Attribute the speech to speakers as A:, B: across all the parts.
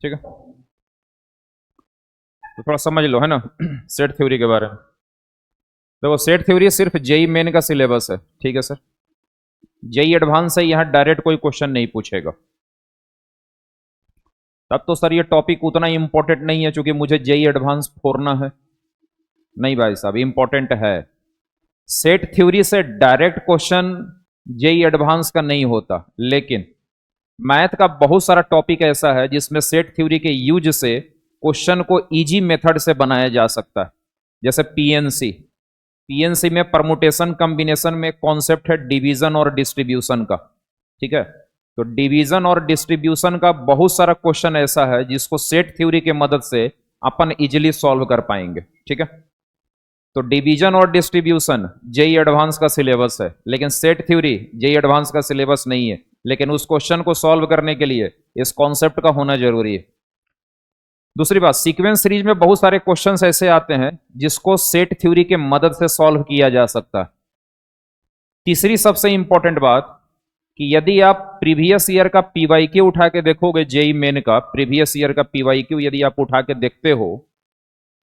A: ठीक है, तो थोड़ा समझ लो है ना सेट थ्योरी के बारे में। देखो सेट थ्योरी सिर्फ जेई मेन का सिलेबस है, ठीक है सर। जेई एडवांस से यहाँ डायरेक्ट कोई क्वेश्चन नहीं पूछेगा। तब तो सर ये टॉपिक उतना इंपॉर्टेंट नहीं है क्योंकि मुझे जेई एडवांस फोड़ना है। नहीं भाई साहब, इंपॉर्टेंट है। सेट थ्योरी से डायरेक्ट क्वेश्चन जेई एडवांस का नहीं होता, लेकिन मैथ का बहुत सारा टॉपिक ऐसा है जिसमें सेट थ्योरी के यूज से क्वेश्चन को इजी मेथड से बनाया जा सकता है। जैसे पीएनसी, पीएनसी में परमुटेशन कॉम्बिनेशन में कॉन्सेप्ट है डिवीजन और डिस्ट्रीब्यूशन का, ठीक है। तो डिवीजन और डिस्ट्रीब्यूशन का बहुत सारा क्वेश्चन ऐसा है जिसको सेट थ्योरी के मदद से अपन इजिली सॉल्व कर पाएंगे, ठीक है। तो डिवीजन और डिस्ट्रीब्यूशन जेई एडवांस का सिलेबस है, लेकिन सेट थ्योरी जेई एडवांस का सिलेबस नहीं है। लेकिन उस क्वेश्चन को सॉल्व करने के लिए इस कॉन्सेप्ट का होना जरूरी है। दूसरी बात, सीक्वेंस सीरीज में बहुत सारे क्वेश्चंस ऐसे आते हैं जिसको सेट थ्योरी के मदद से सॉल्व किया जा सकता है। तीसरी सबसे इंपॉर्टेंट बात कि यदि आप प्रीवियस ईयर का पीवाईक्यू उठा के देखोगे, जेई मेन का प्रीवियस ईयर का पीवाईक्यू यदि आप उठा के देखते हो,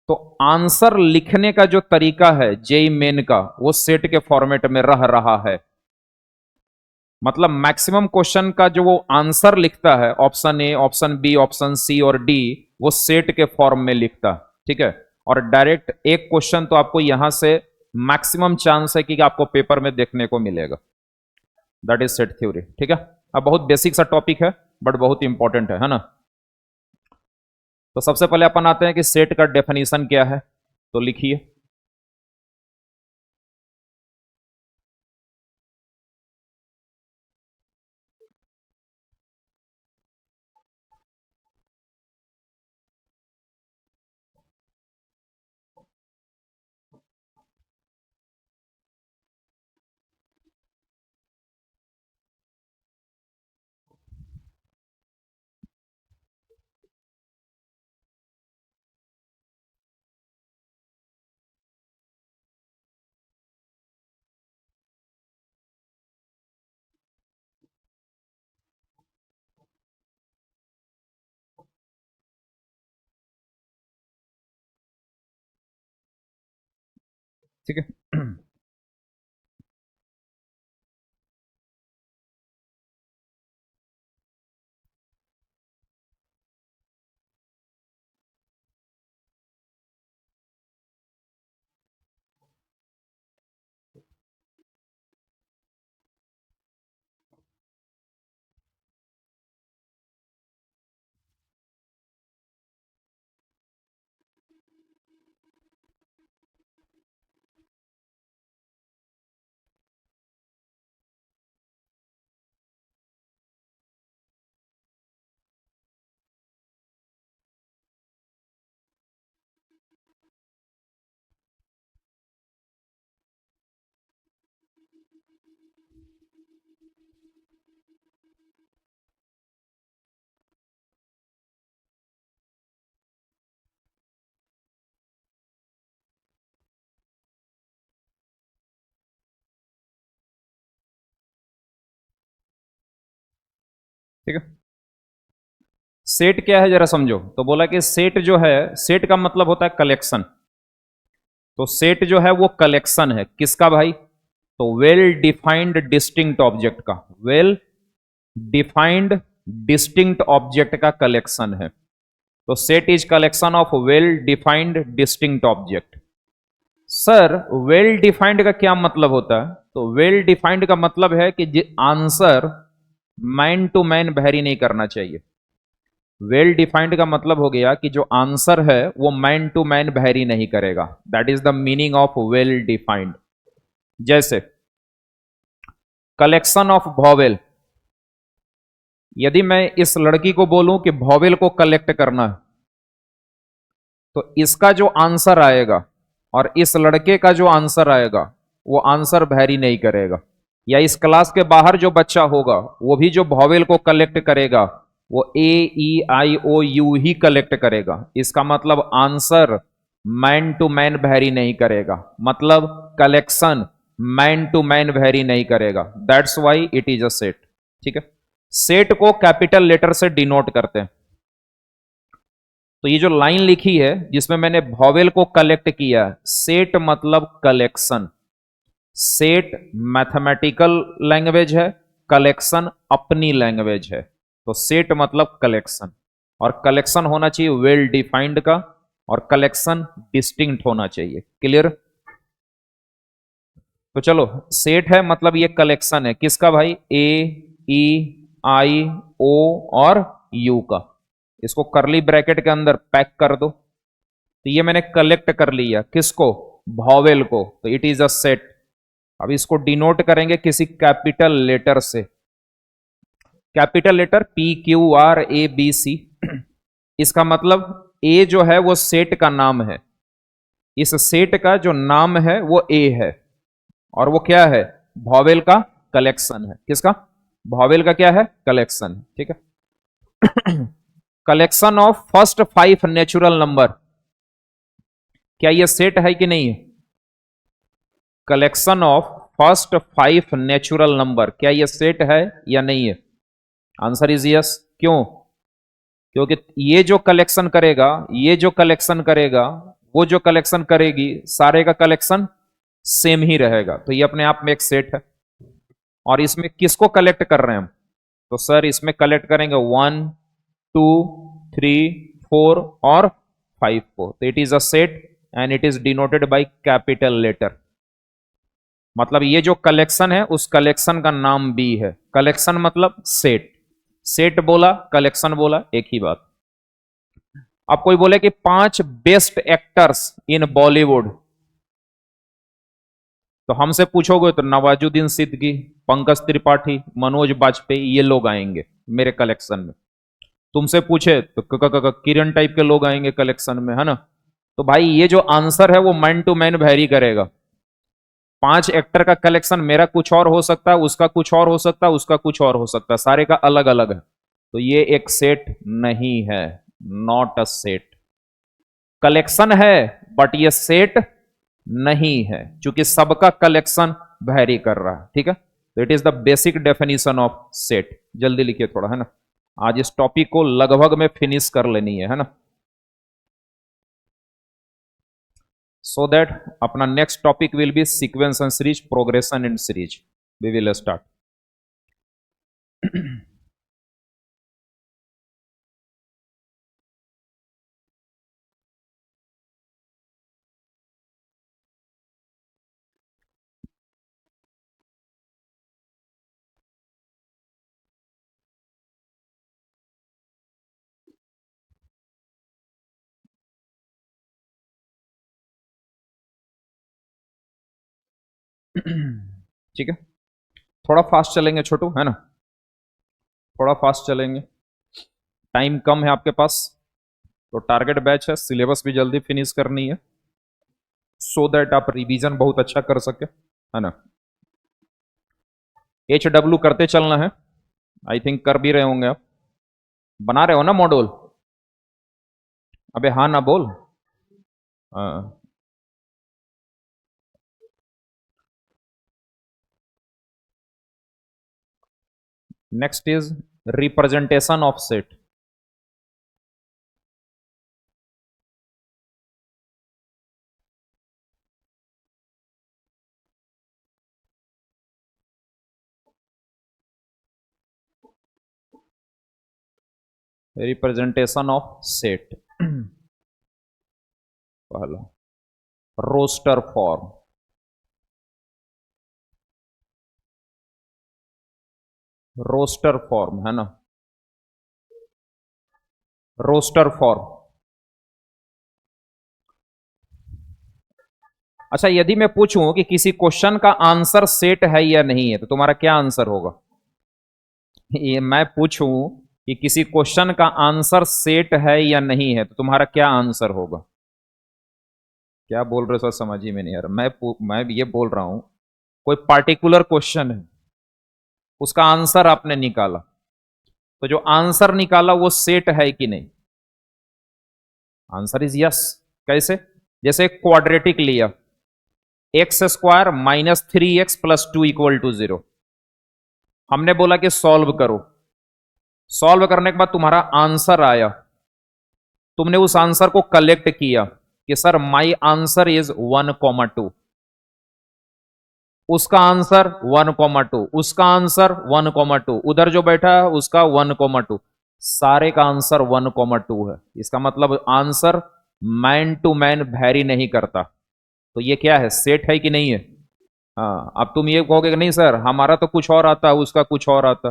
A: तो आंसर लिखने का जो तरीका है जेई मेन का वो सेट के फॉर्मेट में रह रहा है। मतलब मैक्सिमम क्वेश्चन का जो वो आंसर लिखता है, option A, option B, option C और डी, वो सेट के फॉर्म में लिखता है, ठीक है। और डायरेक्ट एक क्वेश्चन तो आपको यहां से मैक्सिमम चांस है कि आपको पेपर में देखने को मिलेगा। दैट इज सेट थ्योरी, ठीक है। अब बहुत बेसिक सा टॉपिक है बट बहुत इंपॉर्टेंट है ना। तो सबसे पहले अपन आते हैं कि सेट का डेफिनेशन क्या है, तो लिखिए। ठीक है ठीक है। सेट क्या है जरा समझो। तो बोला कि सेट जो है, सेट का मतलब होता है कलेक्शन। तो सेट जो है वो कलेक्शन है किसका भाई? तो वेल डिफाइंड डिस्टिंक्ट ऑब्जेक्ट का, वेल डिफाइंड डिस्टिंक्ट ऑब्जेक्ट का कलेक्शन है। तो set is collection of well defined distinct object. Sir well defined का क्या मतलब होता है? तो वेल डिफाइंड का मतलब है कि answer man to man vary नहीं करना चाहिए। वेल डिफाइंड का मतलब हो गया कि जो आंसर है वो मैन टू मैन वेरी नहीं करेगा। That is the meaning of well defined. जैसे कलेक्शन ऑफ वॉवेल, यदि मैं इस लड़की को बोलूं कि वॉवेल को कलेक्ट करना है, तो इसका जो आंसर आएगा और इस लड़के का जो आंसर आएगा वो आंसर वेरी नहीं करेगा। या इस क्लास के बाहर जो बच्चा होगा वो भी जो वॉवेल को कलेक्ट करेगा वो ए ई आई ओ यू ही कलेक्ट करेगा। इसका मतलब answer man to man vary नहीं करेगा, मतलब collection man to man vary नहीं करेगा। That's why it is a set, ठीक है। सेट को कैपिटल लेटर से डिनोट करते हैं। तो ये जो लाइन लिखी है जिसमें मैंने वॉवेल को कलेक्ट किया, सेट मतलब कलेक्शन। सेट मैथमेटिकल लैंग्वेज है, कलेक्शन अपनी लैंग्वेज है। तो सेट मतलब कलेक्शन, और कलेक्शन होना चाहिए वेल डिफाइंड का, और कलेक्शन डिस्टिंक्ट होना चाहिए। क्लियर? तो चलो, सेट है मतलब ये कलेक्शन है किसका भाई? ए, ई, आई, ओ और यू का। इसको करली ब्रैकेट के अंदर पैक कर दो। तो ये मैंने कलेक्ट कर लिया किसको? वॉवेल को। तो इट इज अ सेट। अब इसको डिनोट करेंगे किसी कैपिटल लेटर से। Capital letter P Q R A B C. इसका मतलब ए जो है वो सेट का नाम है। इस सेट का जो नाम है वो ए है, और वो क्या है? वॉवेल का कलेक्शन है। किसका? वॉवेल का क्या है? कलेक्शन। ठीक है। Collection of first 5 natural number, क्या ये सेट है कि नहीं है? Collection of first 5 natural number, क्या ये सेट है या नहीं है? Answer is yes. क्यों? क्योंकि ये जो कलेक्शन करेगा, ये जो कलेक्शन करेगा, वो जो कलेक्शन करेगी, सारे का कलेक्शन सेम ही रहेगा। तो ये अपने आप में एक सेट है। और इसमें किसको कलेक्ट कर रहे हैं हम? तो सर इसमें कलेक्ट करेंगे 1, 2, 3, 4 और 5 को। तो it is a set and it is denoted by capital letter. मतलब ये जो कलेक्शन है उस कलेक्शन का नाम भी है। कलेक्शन मतलब सेट। सेट बोला, कलेक्शन बोला, एक ही बात। अब कोई बोले कि 5 बेस्ट एक्टर्स इन बॉलीवुड, तो हमसे पूछोगे तो नवाजुद्दीन सिद्दीकी, पंकज त्रिपाठी, मनोज बाजपेयी, ये लोग आएंगे मेरे कलेक्शन में। तुमसे पूछे तो किरण टाइप के लोग आएंगे कलेक्शन में, है ना? तो भाई ये जो आंसर है वो मैन टू मैन वेरी करेगा। 5 एक्टर का कलेक्शन मेरा कुछ और हो सकता है, उसका कुछ और हो सकता है, उसका कुछ और हो सकता है, सारे का अलग अलग है। तो ये एक सेट नहीं है, नॉट अ सेट। कलेक्शन है बट ये सेट नहीं है, क्योंकि सबका कलेक्शन वैरी कर रहा है। ठीक है? तो it is the basic definition of set. जल्दी लिखिए थोड़ा, है ना? आज इस टॉपिक को लगभग में फिनिश कर लेनी है ना? so that अपना next topic will be sequence and series, progression and series. We will start. ठीक है, थोड़ा फास्ट चलेंगे छोटू, है ना? थोड़ा फास्ट चलेंगे, टाइम कम है आपके पास। तो टारगेट बैच है, सिलेबस भी जल्दी फिनिश करनी है, सो दैट आप रिवीजन बहुत अच्छा कर सके, है ना? HW करते चलना है। आई थिंक कर भी रहे होंगे आप। बना रहे हो ना मॉड्यूल? अबे हाँ ना बोल। हाँ। Next is representation of set. Representation of set. पहला रोस्टर फॉर्म। रोस्टर फॉर्म, है ना? Roster form. अच्छा, यदि मैं पूछूं कि किसी क्वेश्चन का आंसर सेट है या नहीं है, तो तुम्हारा क्या आंसर होगा? ये मैं पूछूं कि किसी क्वेश्चन का आंसर सेट है या नहीं है, तो तुम्हारा क्या आंसर होगा? क्या बोल रहे हो सर, समझ ही में नहीं आ रहा। मैं ये बोल रहा हूं, कोई पार्टिकुलर क्वेश्चन है, उसका आंसर आपने निकाला, तो जो आंसर निकाला वो सेट है कि नहीं? Answer is yes. कैसे? जैसे क्वाड्रेटिक लिया, x² - 3x + 2 = 0। हमने बोला कि सॉल्व करो। सॉल्व करने के बाद तुम्हारा आंसर आया, तुमने उस आंसर को कलेक्ट किया कि सर माई आंसर इज 1,2, उसका आंसर 1,2, उसका आंसर 1,2, उधर जो बैठा है उसका 1,2, सारे का आंसर 1,2 है। इसका मतलब answer man to man vary नहीं करता। तो ये क्या है, सेट है कि नहीं है? हाँ, अब तुम ये कहोगे कि नहीं सर हमारा तो कुछ और आता है, उसका कुछ और आता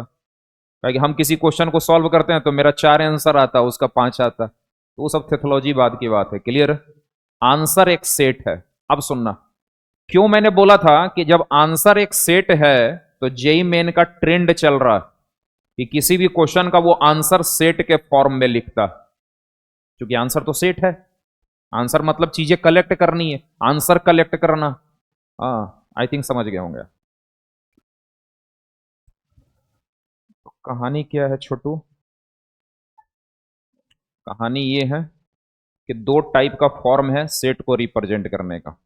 A: है। कि हम किसी क्वेश्चन को सॉल्व करते हैं तो मेरा 4 आंसर आता है, उसका 5 आता है, तो वो सब टेक्नोलॉजी बाद की बात है। क्लियर? आंसर एक सेट है। अब सुनना, क्यों मैंने बोला था कि जब आंसर एक सेट है तो जेई मेन का ट्रेंड चल रहा है कि किसी भी क्वेश्चन का वो आंसर सेट के फॉर्म में लिखता, क्योंकि आंसर तो सेट है। आंसर मतलब चीजें कलेक्ट करनी है, आंसर कलेक्ट करना। हाँ, आई थिंक समझ गए होंगे। तो कहानी क्या है छोटू? कहानी ये है कि दो टाइप का फॉर्म है सेट को रिप्रेजेंट करने का।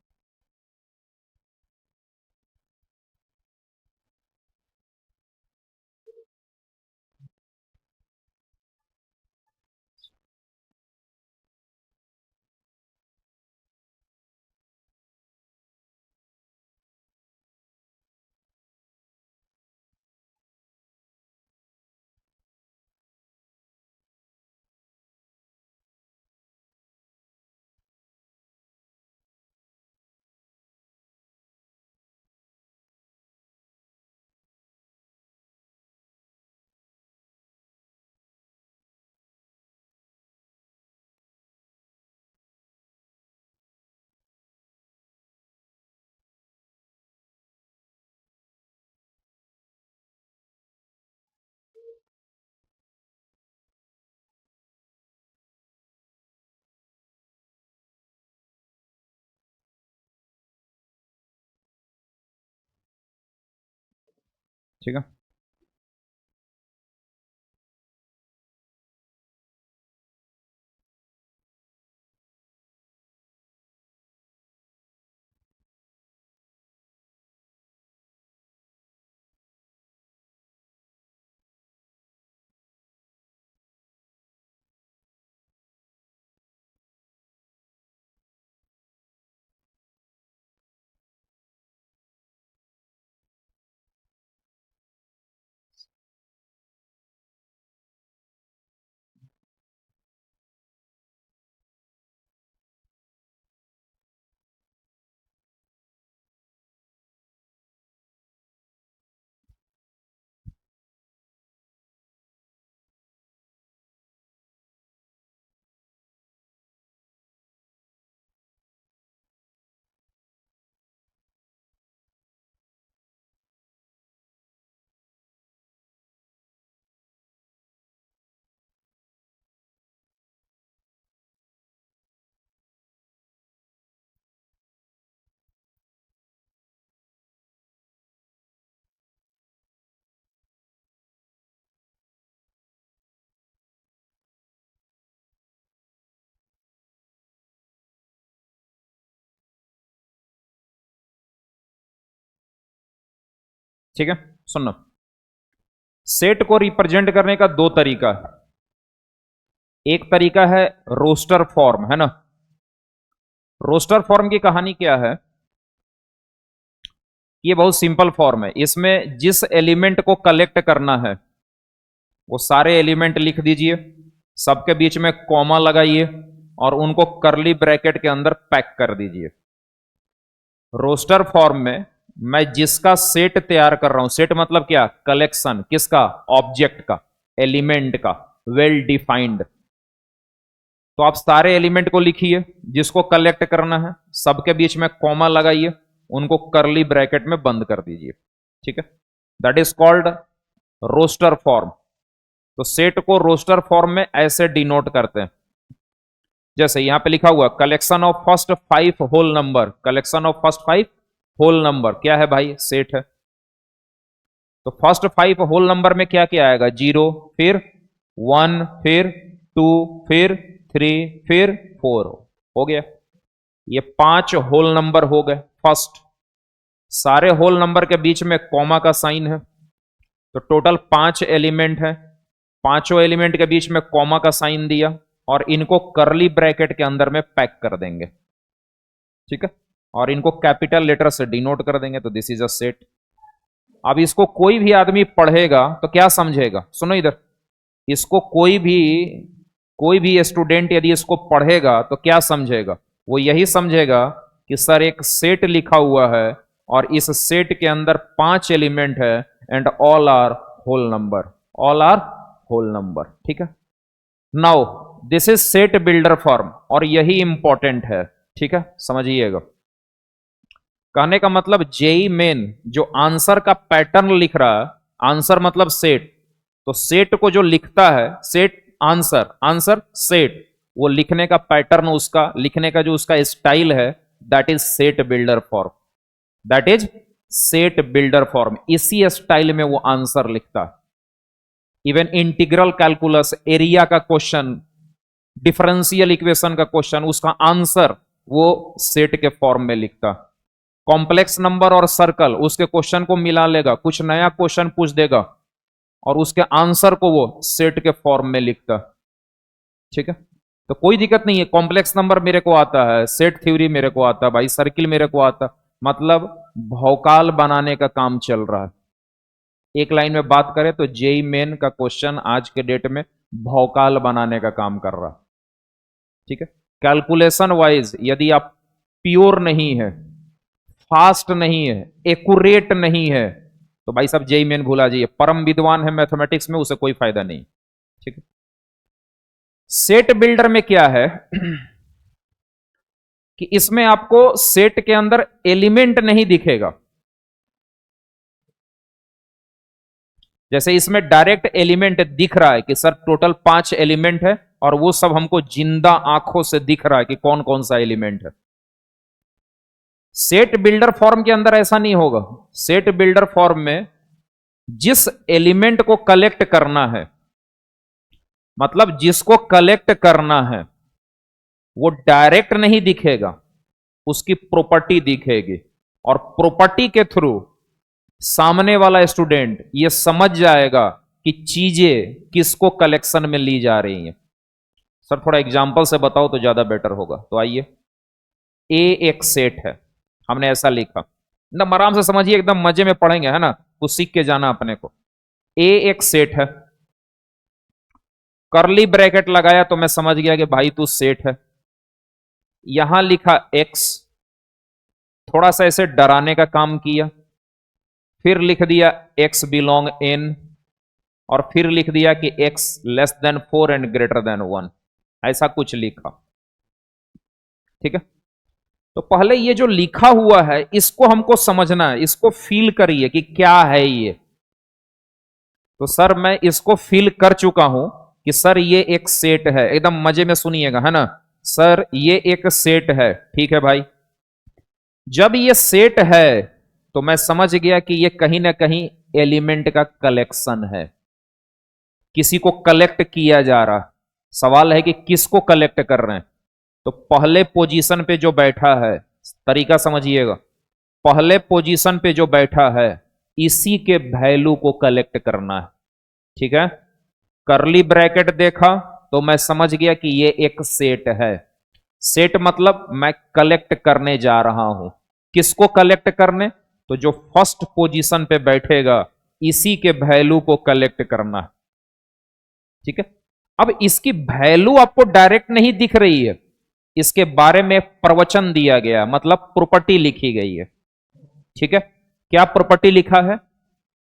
A: ठीक है, ठीक है, सुनना। सेट को रिप्रेजेंट करने का दो तरीका है। एक तरीका है रोस्टर फॉर्म, है ना। रोस्टर फॉर्म की कहानी क्या है? ये बहुत सिंपल फॉर्म है। इसमें जिस एलिमेंट को कलेक्ट करना है वो सारे एलिमेंट लिख दीजिए, सबके बीच में कॉमा लगाइए और उनको करली ब्रैकेट के अंदर पैक कर दीजिए। रोस्टर फॉर्म में मैं जिसका सेट तैयार कर रहा हूं, सेट मतलब क्या, कलेक्शन, किसका, ऑब्जेक्ट का, एलिमेंट का, वेल डिफाइंड। तो आप सारे एलिमेंट को लिखिए जिसको कलेक्ट करना है, सबके बीच में कॉमा लगाइए, उनको करली ब्रैकेट में बंद कर दीजिए। ठीक है, that is called roster form. तो सेट को रोस्टर फॉर्म में ऐसे डिनोट करते हैं, जैसे यहां पे लिखा हुआ collection of first 5 whole number. Collection of first 5 whole number क्या है भाई, सेट है। तो फर्स्ट 5 होल नंबर में क्या क्या आएगा, 0, फिर 1, फिर 2, फिर 3, फिर 4। हो गया, ये 5 होल नंबर हो गए फर्स्ट। सारे होल नंबर के बीच में कॉमा का साइन है, तो टोटल 5 एलिमेंट है। पांचों एलिमेंट के बीच में कॉमा का साइन दिया, और इनको करली ब्रैकेट के अंदर में पैक कर देंगे, ठीक है, और इनको कैपिटल लेटर से डिनोट कर देंगे, तो दिस इज अ सेट। अब इसको कोई भी आदमी पढ़ेगा तो क्या समझेगा, सुनो इधर, इसको कोई भी स्टूडेंट यदि इसको पढ़ेगा तो क्या समझेगा, वो यही समझेगा कि सर एक सेट लिखा हुआ है और इस सेट के अंदर 5 एलिमेंट है and all are whole number, all are whole number, ठीक है। Now this is set builder form और यही इंपॉर्टेंट है, ठीक है, समझिएगा। कहने का मतलब जेई मेन जो आंसर का पैटर्न लिख रहा है, आंसर मतलब सेट, तो सेट को जो लिखता है, सेट आंसर, आंसर सेट, वो लिखने का पैटर्न, उसका लिखने का जो उसका स्टाइल है, that is set builder form, that is set builder form. इसी स्टाइल में वो आंसर लिखता है। इवन इंटीग्रल कैलकुलस, एरिया का क्वेश्चन, डिफरेंशियल इक्वेशन का क्वेश्चन, उसका आंसर वो सेट के फॉर्म में लिखता। कॉम्प्लेक्स नंबर और सर्कल, उसके क्वेश्चन को मिला लेगा, कुछ नया क्वेश्चन पूछ देगा और उसके आंसर को वो सेट के फॉर्म में लिखता, ठीक है। तो कोई दिक्कत नहीं है, कॉम्प्लेक्स नंबर मेरे को आता है, सेट थ्योरी मेरे को आता है भाई, सर्किल मेरे को आता, मतलब भौकाल बनाने का काम चल रहा है। एक लाइन में बात करें तो जेई मेन का क्वेश्चन आज के डेट में भौकाल बनाने का काम कर रहा, ठीक है। कैलकुलेशन वाइज यदि आप प्योर नहीं है, फास्ट नहीं है, एक्यूरेट नहीं है, तो भाई साहब जेई मेन भूला जाइए, परम विद्वान है मैथमेटिक्स में, उसे कोई फायदा नहीं, ठीक है। सेट बिल्डर में क्या है कि इसमें आपको सेट के अंदर एलिमेंट नहीं दिखेगा, जैसे इसमें डायरेक्ट एलिमेंट दिख रहा है कि सर टोटल 5 एलिमेंट है और वो सब हमको जिंदा आंखों से दिख रहा है कि कौन कौन सा एलिमेंट है। सेट बिल्डर फॉर्म के अंदर ऐसा नहीं होगा। सेट बिल्डर फॉर्म में जिस एलिमेंट को कलेक्ट करना है, मतलब जिसको कलेक्ट करना है, वो डायरेक्ट नहीं दिखेगा, उसकी प्रॉपर्टी दिखेगी और प्रॉपर्टी के थ्रू सामने वाला स्टूडेंट ये समझ जाएगा कि चीजें किसको कलेक्शन में ली जा रही हैं। सर थोड़ा एग्जांपल से बताओ तो ज्यादा बेटर होगा। तो आइए, ए एक सेट है, हमने ऐसा लिखा, एकदम आराम से समझिए, एकदम मजे में पढ़ेंगे, है ना, कुछ सीख के जाना अपने को। ए एक सेट है, करली ब्रैकेट लगाया तो मैं समझ गया कि भाई तू सेट है। यहां लिखा एक्स, थोड़ा सा ऐसे डराने का काम किया, फिर लिख दिया एक्स बिलोंग इन, और फिर लिख दिया कि x less than 4 and greater than 1, ऐसा कुछ लिखा, ठीक है। तो पहले ये जो लिखा हुआ है इसको हमको समझना है, इसको फील करिए कि क्या है ये। तो सर मैं इसको फील कर चुका हूं कि सर ये एक सेट है, एकदम मजे में सुनिएगा, है ना। सर ये एक सेट है, ठीक है भाई। जब ये सेट है तो मैं समझ गया कि ये कहीं ना कहीं एलिमेंट का कलेक्शन है, किसी को कलेक्ट किया जा रहा। सवाल है कि किसको कलेक्ट कर रहे हैं। तो पहले पोजीशन पे जो बैठा है, तरीका समझिएगा, पहले पोजीशन पे जो बैठा है इसी के वैल्यू को कलेक्ट करना है, ठीक है। करली ब्रैकेट देखा तो मैं समझ गया कि ये एक सेट है। सेट मतलब मैं कलेक्ट करने जा रहा हूं, किसको कलेक्ट करने, तो जो फर्स्ट पोजीशन पे बैठेगा इसी के वैल्यू को कलेक्ट करना है, ठीक है। अब इसकी वैल्यू आपको डायरेक्ट नहीं दिख रही है, इसके बारे में प्रवचन दिया गया, मतलब प्रॉपर्टी लिखी गई है, ठीक है। क्या प्रॉपर्टी लिखा है,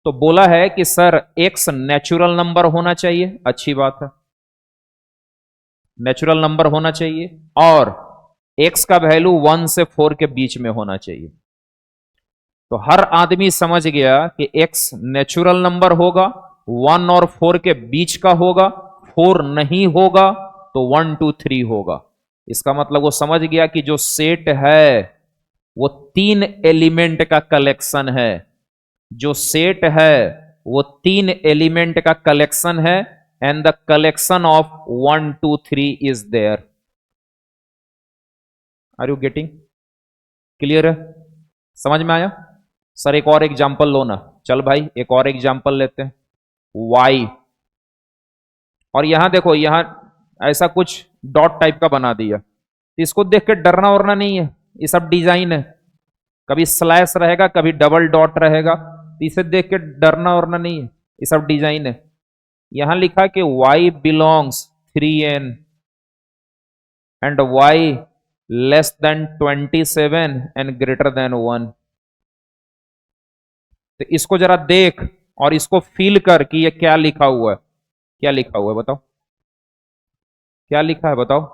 A: तो बोला है कि सर एक्स नेचुरल नंबर होना चाहिए, अच्छी बात है, नेचुरल नंबर होना चाहिए, और एक्स का वैल्यू 1 से 4 के बीच में होना चाहिए। तो हर आदमी समझ गया कि एक्स नेचुरल नंबर होगा, 1 और 4 के बीच का होगा, 4 नहीं होगा तो 1 2 3 होगा। इसका मतलब वो समझ गया कि जो सेट है वो 3 एलिमेंट का कलेक्शन है, जो सेट है वो 3 एलिमेंट का कलेक्शन है, and the collection of 1 2 3 is there. Are you getting clear है, समझ में आया। सर एक और एग्जांपल लो ना, चल भाई एक और एग्जांपल लेते हैं, y, और यहां देखो, यहां ऐसा कुछ डॉट टाइप का बना दिया। तो इसको देख के डरना वरना नहीं है, ये सब डिजाइन है। कभी स्लैश रहेगा, कभी डबल डॉट रहेगा, तो इसे देख के डरना वरना नहीं है, ये सब डिजाइन है। यहां लिखा कि y belongs 3n and y less than 27 and greater than 1। तो इसको जरा देख और इसको फील कर कि ये क्या लिखा हुआ है। क्या लिखा हुआ है बताओ, क्या लिखा है बताओ।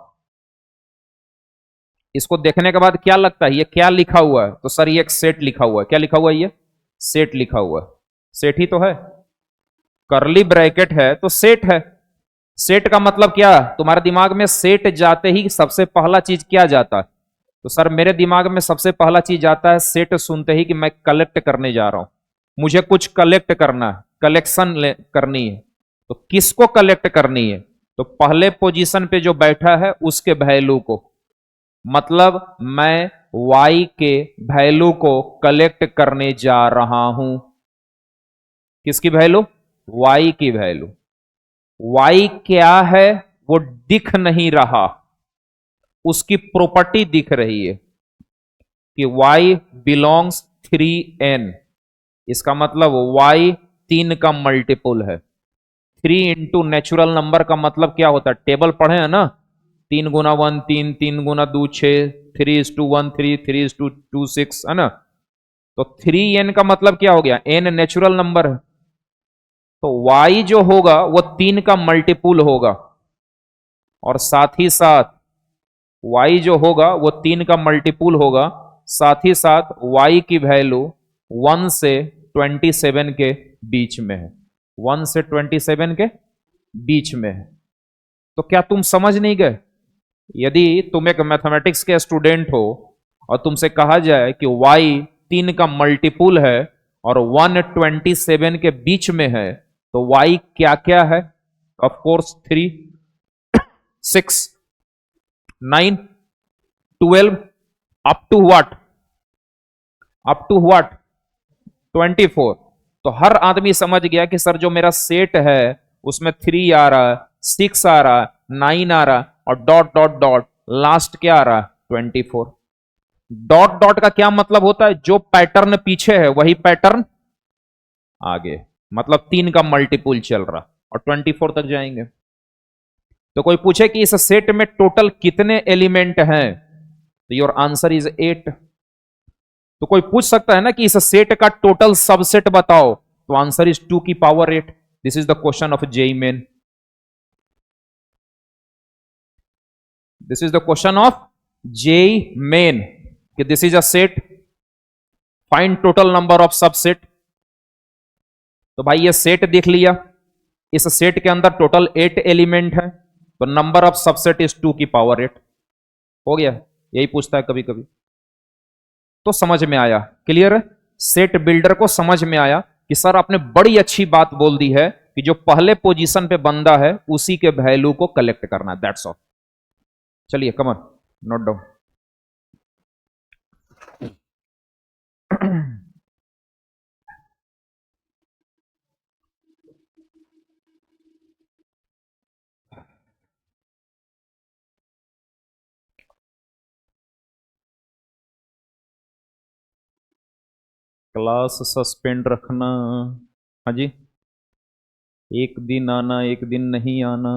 A: इसको देखने के बाद क्या लगता है, ये क्या लिखा हुआ है? तो सर ये एक सेट लिखा हुआ है। क्या लिखा हुआ है? ये सेट लिखा हुआ है। सेट ही तो है, करली ब्रैकेट है तो सेट है। सेट का मतलब क्या? तुम्हारे दिमाग में सेट जाते ही सबसे पहला चीज क्या जाता है? तो सर मेरे दिमाग में सबसे पहला चीज आता है सेट सुनते ही कि मैं कलेक्ट करने जा रहा हूं, मुझे कुछ कलेक्ट करना है, कलेक्शन करनी है। तो किसको कलेक्ट करनी है? तो पहले पोजीशन पे जो बैठा है उसके वैल्यू को, मतलब मैं y के वैल्यू को कलेक्ट करने जा रहा हूं। किसकी वैल्यू? y की वैल्यू। y क्या है वो दिख नहीं रहा, उसकी प्रॉपर्टी दिख रही है कि y बिलोंग्स 3n। इसका मतलब y 3 का मल्टीपुल है। 3 इंटू नेचुरल नंबर का मतलब क्या होता है? टेबल पढ़े हैं ना, 3 गुना 1 3, 3 गुना 2 6, 3:1 3, 3:2 6, है ना। तो 3n का मतलब क्या हो गया? n नेचुरल नंबर है, तो y जो होगा वो 3 का मल्टीपुल होगा, और साथ ही साथ y जो होगा वो 3 का मल्टीपुल होगा, साथ ही साथ y की वैल्यू 1 से 27 के बीच में है। 1 से 27 के बीच में है। तो क्या तुम समझ नहीं गए? यदि तुम एक मैथमेटिक्स के स्टूडेंट हो और तुमसे कहा जाए कि y 3 का मल्टीपुल है और 127 के बीच में है, तो y क्या क्या है? Of course 3, 6, 9, 12, up to what? Up to what? 24। तो हर आदमी समझ गया कि सर जो मेरा सेट है उसमें 3 आ रहा है, 6 आ रहा है, 9 आ रहा है, और डॉट डॉट डॉट लास्ट क्या आ रहा है? 24। डॉट डॉट का क्या मतलब होता है? जो पैटर्न पीछे है वही पैटर्न आगे, मतलब 3 का मल्टीपुल चल रहा और 24 तक जाएंगे। तो कोई पूछे कि इस सेट में टोटल कितने एलिमेंट हैं, तो योर आंसर इज 8। तो कोई पूछ सकता है ना कि इस सेट का टोटल सबसेट बताओ, तो आंसर इज 2 की power 8। This is the question of JEE main. This is the question of JEE main कि this is a set, find total number of subset. तो भाई ये सेट देख लिया, इस सेट के अंदर टोटल 8 एलिमेंट है, तो नंबर ऑफ सबसेट इज 2 की पावर 8। हो गया, यही पूछता है कभी कभी। तो समझ में आया? क्लियर है? सेट बिल्डर को समझ में आया कि सर आपने बड़ी अच्छी बात बोल दी है कि जो पहले पोजीशन पे बंदा है उसी के वैल्यू को कलेक्ट करना है, दैट्स ऑल। चलिए कमन नोट डाउन। क्लास सस्पेंड रखना। हाँ जी, एक दिन आना एक दिन नहीं आना,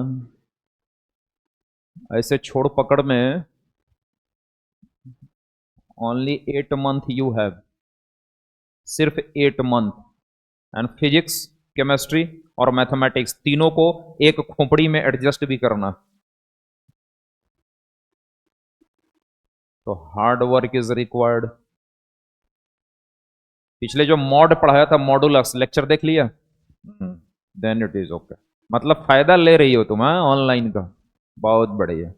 A: ऐसे छोड़ पकड़ में ओनली 8 मंथ यू हैव, सिर्फ 8 मंथ। एंड फिजिक्स, केमिस्ट्री और मैथमेटिक्स तीनों को एक खोपड़ी में एडजस्ट भी करना। तो हार्ड वर्क इज रिक्वायर्ड। पिछले जो मॉड पढ़ाया था, मॉडुलस लेक्चर देख लिया? Then it is okay. मतलब फायदा ले रही हो तुम ऑनलाइन का, बहुत बढ़िया।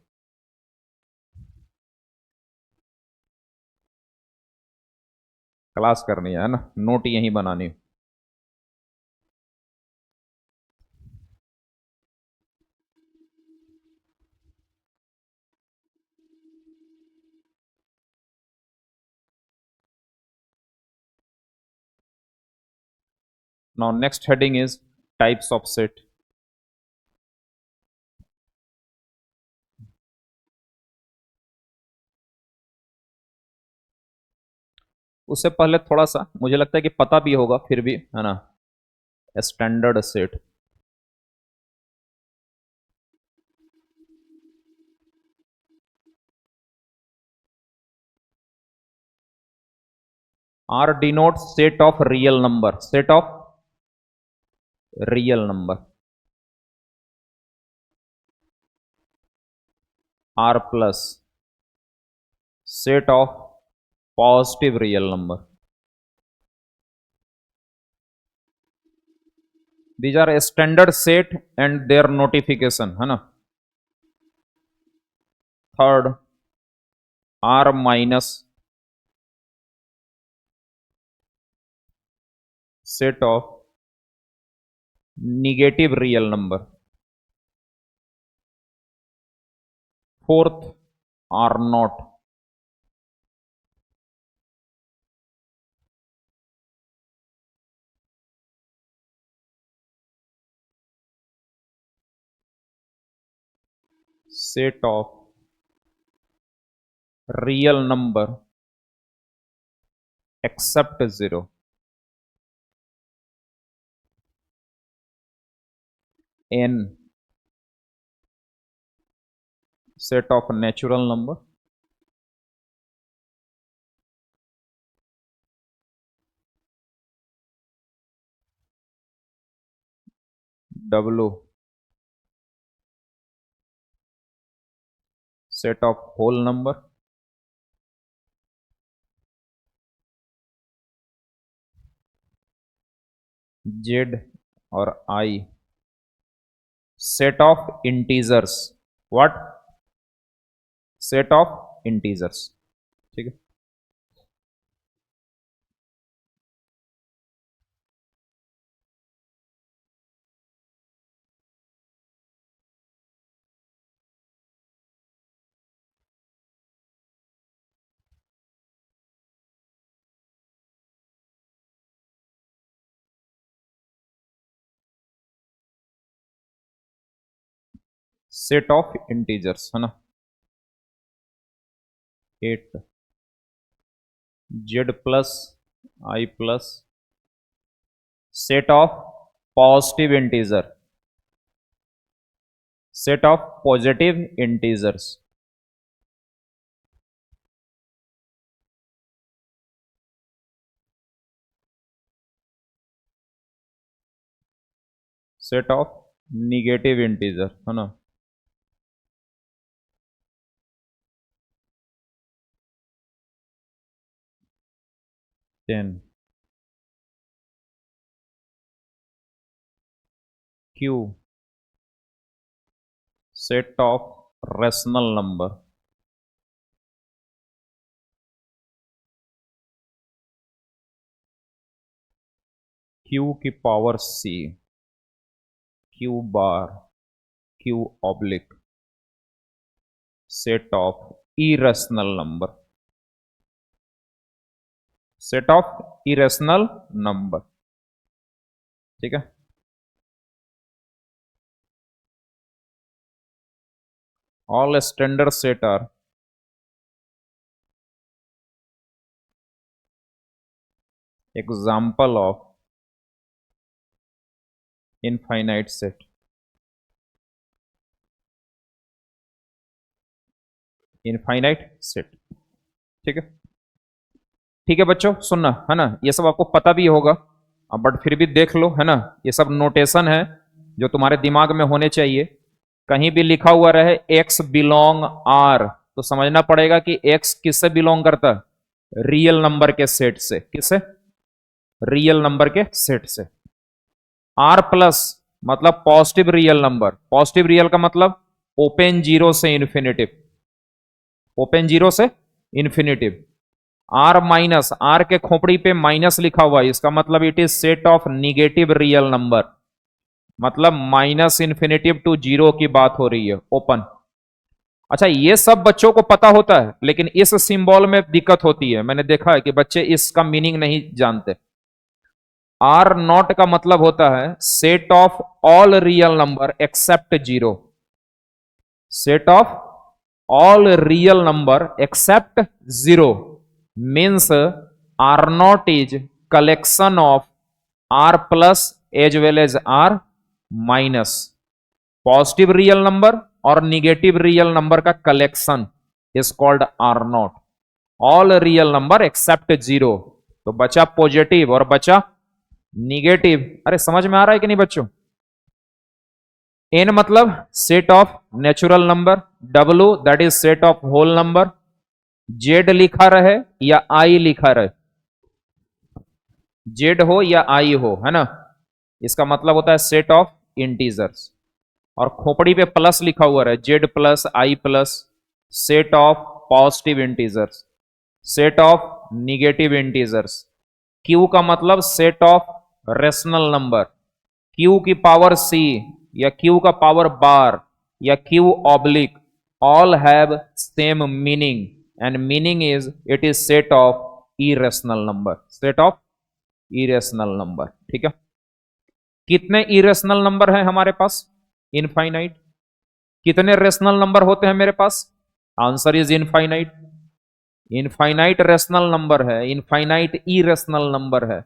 A: क्लास करनी है ना, नोट यहीं बनानी। Now next heading is types of set. उससे पहले थोड़ा सा मुझे लगता है कि पता भी होगा फिर भी, है ना, standard set. R denote set of real number, set of real number. R plus set of positive real number. These are a standard set and their notification, है ना। Third, r minus set of negative real number. Fourth, r naught set of real number except 0. n set of natural number. W set of whole number. Z और I set of integers. What? Set of integers. ठीक है। Set of integers, है ना। 8 Z plus I plus set of positive integer, set of positive integers. Set of negative integer, है ना। Q set of rational number. Q की power C, Q bar, Q oblique set of irrational number, set of irrational number. ठीक है। All standard set are example of infinite set. Infinite set. ठीक है। ठीक है बच्चों, सुनना, है ना, ये सब आपको पता भी होगा, बट फिर भी देख लो, है ना। ये सब नोटेशन है जो तुम्हारे दिमाग में होने चाहिए। कहीं भी लिखा हुआ रहे एक्स बिलोंग आर, तो समझना पड़ेगा कि एक्स किससे बिलोंग करता है? रियल नंबर के सेट से। किससे? रियल नंबर के सेट से। आर प्लस मतलब positive real number. Positive real का मतलब ओपन जीरो से इन्फिनिटिव, ओपन जीरो से इन्फिनिटिव। आर माइनस, आर के खोपड़ी पे माइनस लिखा हुआ है, इसका मतलब it is set of negative real number, मतलब माइनस इन्फिनिटिव टू जीरो की बात हो रही है, ओपन। अच्छा, ये सब बच्चों को पता होता है, लेकिन इस सिंबल में दिक्कत होती है। मैंने देखा है कि बच्चे इसका मीनिंग नहीं जानते। आर नॉट का मतलब होता है set of all real number except zero, set of all real number except zero means R naught is collection of R plus as well as R minus, positive real number और negative real number का collection is called R naught, all real number except zero. तो बचा positive और बचा negative. अरे समझ में आ रहा है कि नहीं बच्चों? एन मतलब set of natural number, W that is set of whole number, Z लिखा रहे या आई लिखा रहे, जेड हो या आई हो, है ना, इसका मतलब होता है सेट ऑफ इंटीजर्स। और खोपड़ी पे प्लस लिखा हुआ है, Z plus I plus, set of positive integers, set of negative integers. Q का मतलब set of rational number, Q की पावर सी या क्यू का पावर बार या Q oblique, all have same meaning, and meaning is it is set of irrational number, set of irrational number. ठीक है, कितने irrational number हैं हमारे पास? इनफाइनाइट। कितने रेशनल नंबर होते हैं मेरे पास? Answer is infinite. Infinite rational number है, इनफाइनाइट इरेशनल नंबर है।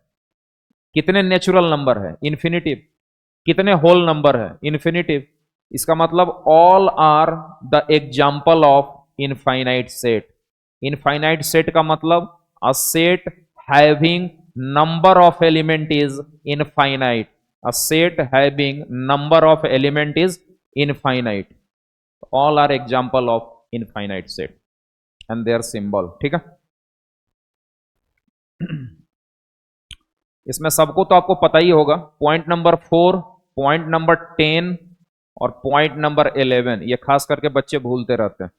A: कितने नेचुरल नंबर है? इन्फिनिटिव। कितने होल नंबर है? इन्फिनिटिव। इसका मतलब all are the example of infinite set. Infinite set का मतलब a set having number of element is infinite, a set having number of element is infinite, all are example of infinite set and their symbol. ठीक है, इसमें सबको तो आपको पता ही होगा। पॉइंट नंबर 4, पॉइंट नंबर 10 और पॉइंट नंबर 11, ये खास करके बच्चे भूलते रहते हैं।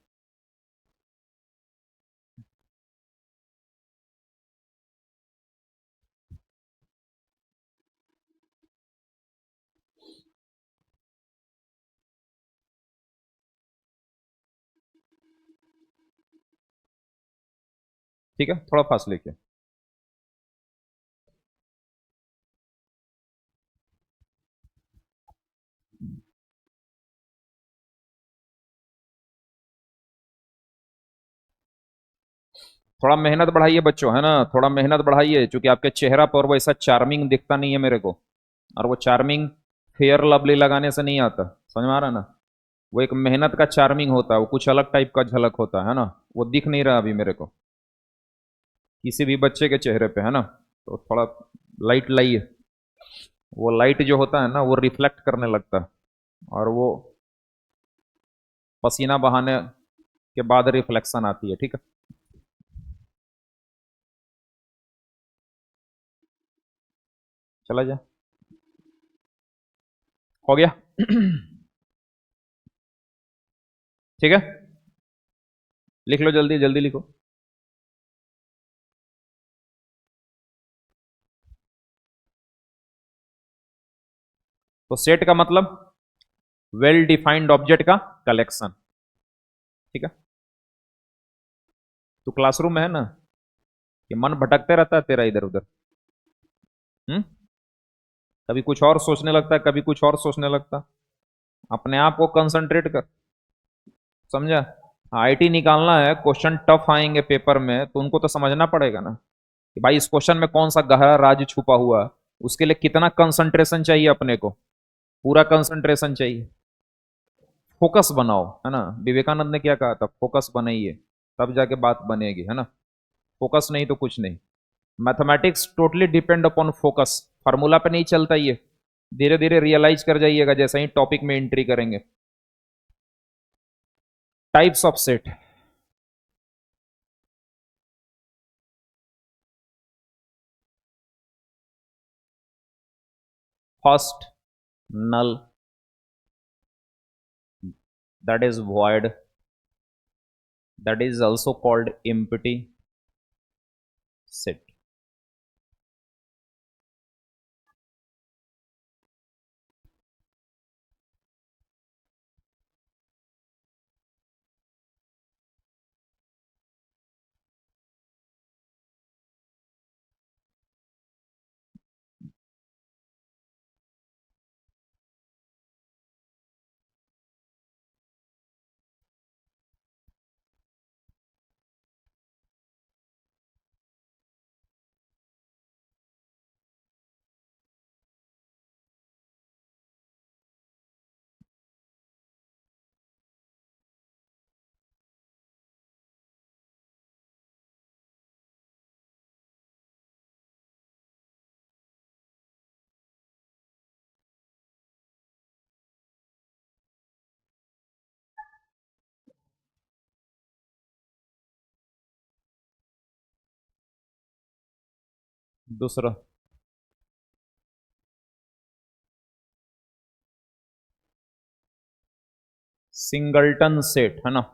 A: ठीक है, थोड़ा फास्ट लेके। थोड़ा मेहनत बढ़ाइए बच्चों, है ना, थोड़ा मेहनत बढ़ाइए, क्योंकि आपके चेहरा पर वैसा चार्मिंग दिखता नहीं है मेरे को, और वो चार्मिंग फेयर लवली लगाने से नहीं आता, समझ में आ रहा है ना? वो एक मेहनत का चार्मिंग होता है, वो कुछ अलग टाइप का झलक होता है ना, वो दिख नहीं रहा अभी मेरे को किसी भी बच्चे के चेहरे पे, है ना। तो थोड़ा लाइट लाइए, वो लाइट जो होता है ना वो रिफ्लेक्ट करने लगता है, और वो पसीना बहाने के बाद रिफ्लेक्शन आती है। ठीक है, चला जा, हो गया। ठीक है, लिख लो, जल्दी जल्दी लिखो। तो सेट का मतलब वेल डिफाइंड ऑब्जेक्ट का कलेक्शन। ठीक है, तो क्लासरूम में है ना, ये मन भटकते रहता है तेरा इधर उधर। हम्म, कभी कुछ और सोचने लगता है, कभी कुछ और सोचने लगता। अपने आप को कंसंट्रेट कर, समझा? आईटी निकालना है, क्वेश्चन टफ आएंगे पेपर में, तो उनको तो समझना पड़ेगा ना कि भाई इस क्वेश्चन में कौन सा गहरा राज छुपा हुआ है, उसके लिए कितना कंसंट्रेशन चाहिए अपने को, पूरा कंसंट्रेशन चाहिए। फोकस बनाओ, है ना, विवेकानंद ने क्या कहा था, फोकस बनाइए तब जाके बात बनेगी, है ना। फोकस नहीं तो कुछ नहीं। Mathematics totally depend upon focus, formula पे नहीं चलता ये, धीरे धीरे रियलाइज कर जाइएगा जैसे ही टॉपिक में एंट्री करेंगे। Types of set. First, null, that is void, that is also called empty set। दूसरा सिंगलटन सेट है ना।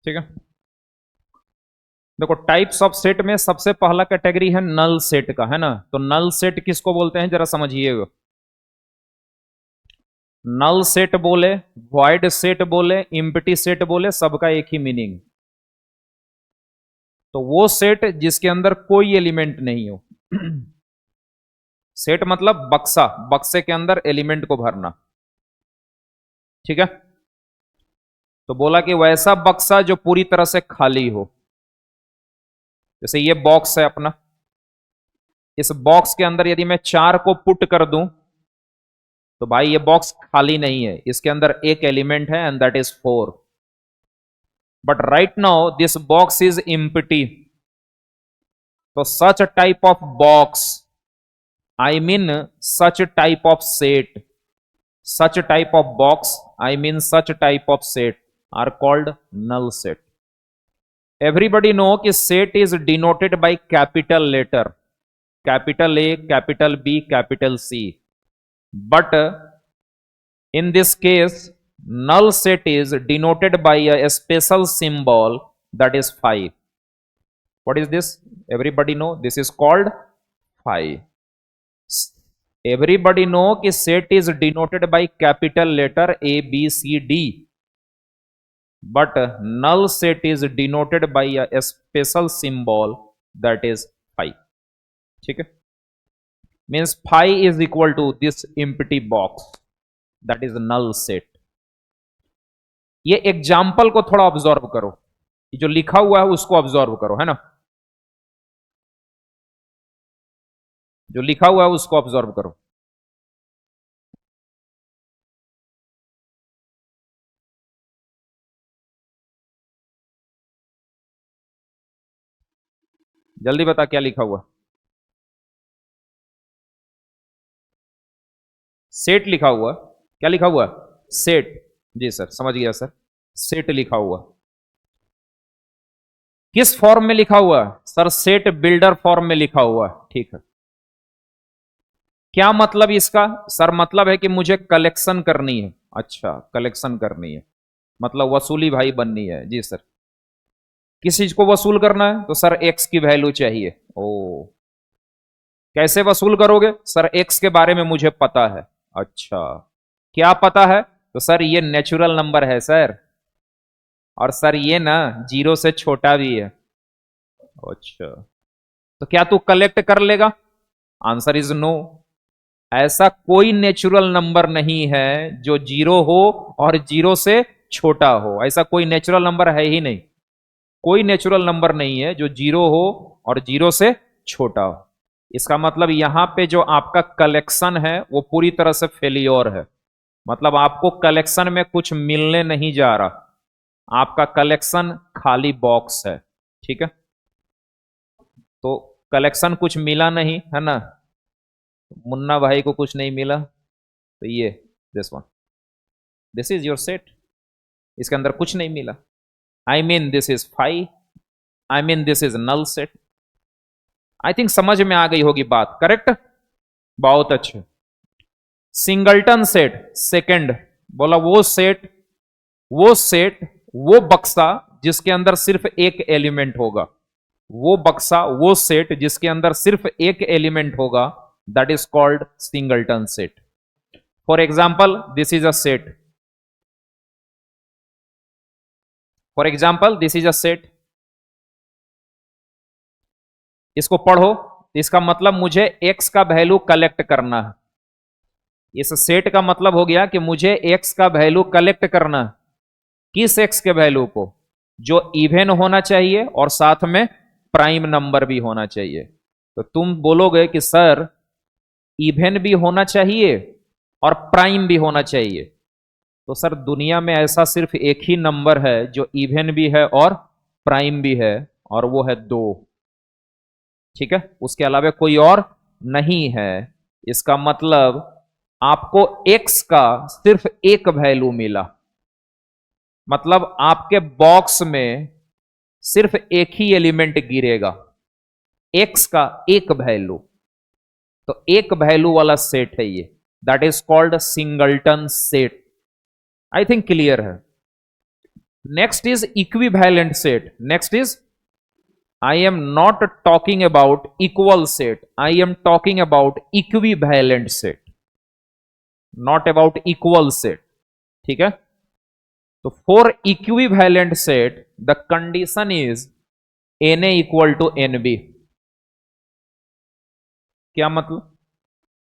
A: ठीक है, देखो टाइप्स ऑफ सेट में सबसे पहला कैटेगरी है नल सेट का, है ना। तो नल सेट किसको बोलते हैं जरा समझिएगा। नल सेट बोले, वॉइड सेट बोले, इम्प्टी सेट बोले, सबका एक ही मीनिंग। तो वो सेट जिसके अंदर कोई एलिमेंट नहीं हो। सेट मतलब बक्सा, बक्से के अंदर एलिमेंट को भरना। ठीक है, तो बोला कि वैसा बक्सा जो पूरी तरह से खाली हो। जैसे ये बॉक्स है अपना, इस बॉक्स के अंदर यदि मैं 4 को पुट कर दूं तो भाई ये बॉक्स खाली नहीं है, इसके अंदर एक एलिमेंट है and that is 4। But right now this box is empty. तो such type of box, I mean such type of set, such type of box, I mean such type of set are called null set. Everybody know कि set is denoted by capital letter, capital A, capital B, capital C. But in this case, null set is denoted by a special symbol that is phi. What is this? Everybody know this is called phi. Everybody know कि set is denoted by capital letter A, B, C, D, but null set is denoted by a special symbol that is phi. ठीक है, means phi is equal to this empty box, that is null set. ये example को थोड़ा observe करो, जो लिखा हुआ है उसको ऑब्जर्व करो, है ना। जो लिखा हुआ है उसको ऑब्जर्व करो। जल्दी बता क्या लिखा हुआ। सेट लिखा हुआ, क्या लिखा हुआ? सेट। जी सर, समझ गया सर, सेट लिखा हुआ। किस फॉर्म में लिखा हुआ? सर सेट बिल्डर फॉर्म में लिखा हुआ। ठीक है, क्या मतलब इसका? सर मतलब है कि मुझे कलेक्शन करनी है। अच्छा, कलेक्शन करनी है मतलब वसूली भाई बननी है। जी सर, किस चीज को वसूल करना है? तो सर एक्स की वैल्यू चाहिए। ओ, कैसे वसूल करोगे? सर एक्स के बारे में मुझे पता है। अच्छा, क्या पता है? तो सर ये नेचुरल नंबर है सर, और सर ये ना 0 से छोटा भी है। अच्छा, तो क्या तू कलेक्ट कर लेगा? Answer is no. ऐसा कोई नेचुरल नंबर नहीं है जो 0 हो और 0 से छोटा हो। ऐसा कोई नेचुरल नंबर है ही नहीं। कोई नेचुरल नंबर नहीं है जो 0 हो और 0 से छोटा हो। इसका मतलब यहां पे जो आपका कलेक्शन है वो पूरी तरह से फेलियोर है। मतलब आपको कलेक्शन में कुछ मिलने नहीं जा रहा, आपका कलेक्शन खाली बॉक्स है। ठीक है, तो कलेक्शन कुछ मिला नहीं है ना, मुन्ना भाई को कुछ नहीं मिला, तो ये this one, this is your set, इसके अंदर कुछ नहीं मिला। I mean this is 5, I mean this is null set. I think समझ में आ गई होगी बात, करेक्ट, बहुत अच्छे। सिंगल्टन सेट सेकंड, बोला वो सेट वो बक्सा जिसके अंदर सिर्फ एक एलिमेंट होगा, वो बक्सा वो सेट जिसके अंदर सिर्फ एक एलिमेंट होगा, that is called singleton set. For example this is a set, for example this is a set, इसको पढ़ो, इसका मतलब मुझे एक्स का वैल्यू कलेक्ट करना है। इस सेट का मतलब हो गया कि मुझे एक्स का वैल्यू कलेक्ट करना है। किस एक्स के वैल्यू को, जो इवन होना चाहिए और साथ में प्राइम नंबर भी होना चाहिए। तो तुम बोलोगे कि सर इवन भी होना चाहिए और प्राइम भी होना चाहिए, तो सर दुनिया में ऐसा सिर्फ एक ही नंबर है जो इवन भी है और प्राइम भी है, और वो है 2। ठीक है, उसके अलावा कोई और नहीं है। इसका मतलब आपको x का सिर्फ एक वैल्यू मिला, मतलब आपके बॉक्स में सिर्फ एक ही एलिमेंट गिरेगा, x का एक वैल्यू, तो एक वैल्यू वाला सेट है ये, that is called singleton set. I think clear है। Next is equivalent set, next is, I am not talking about equal set. I am talking about equivalent set, not about equal set. ठीक है, तो for equivalent set the condition is Na equal to Nb। क्या मतलब,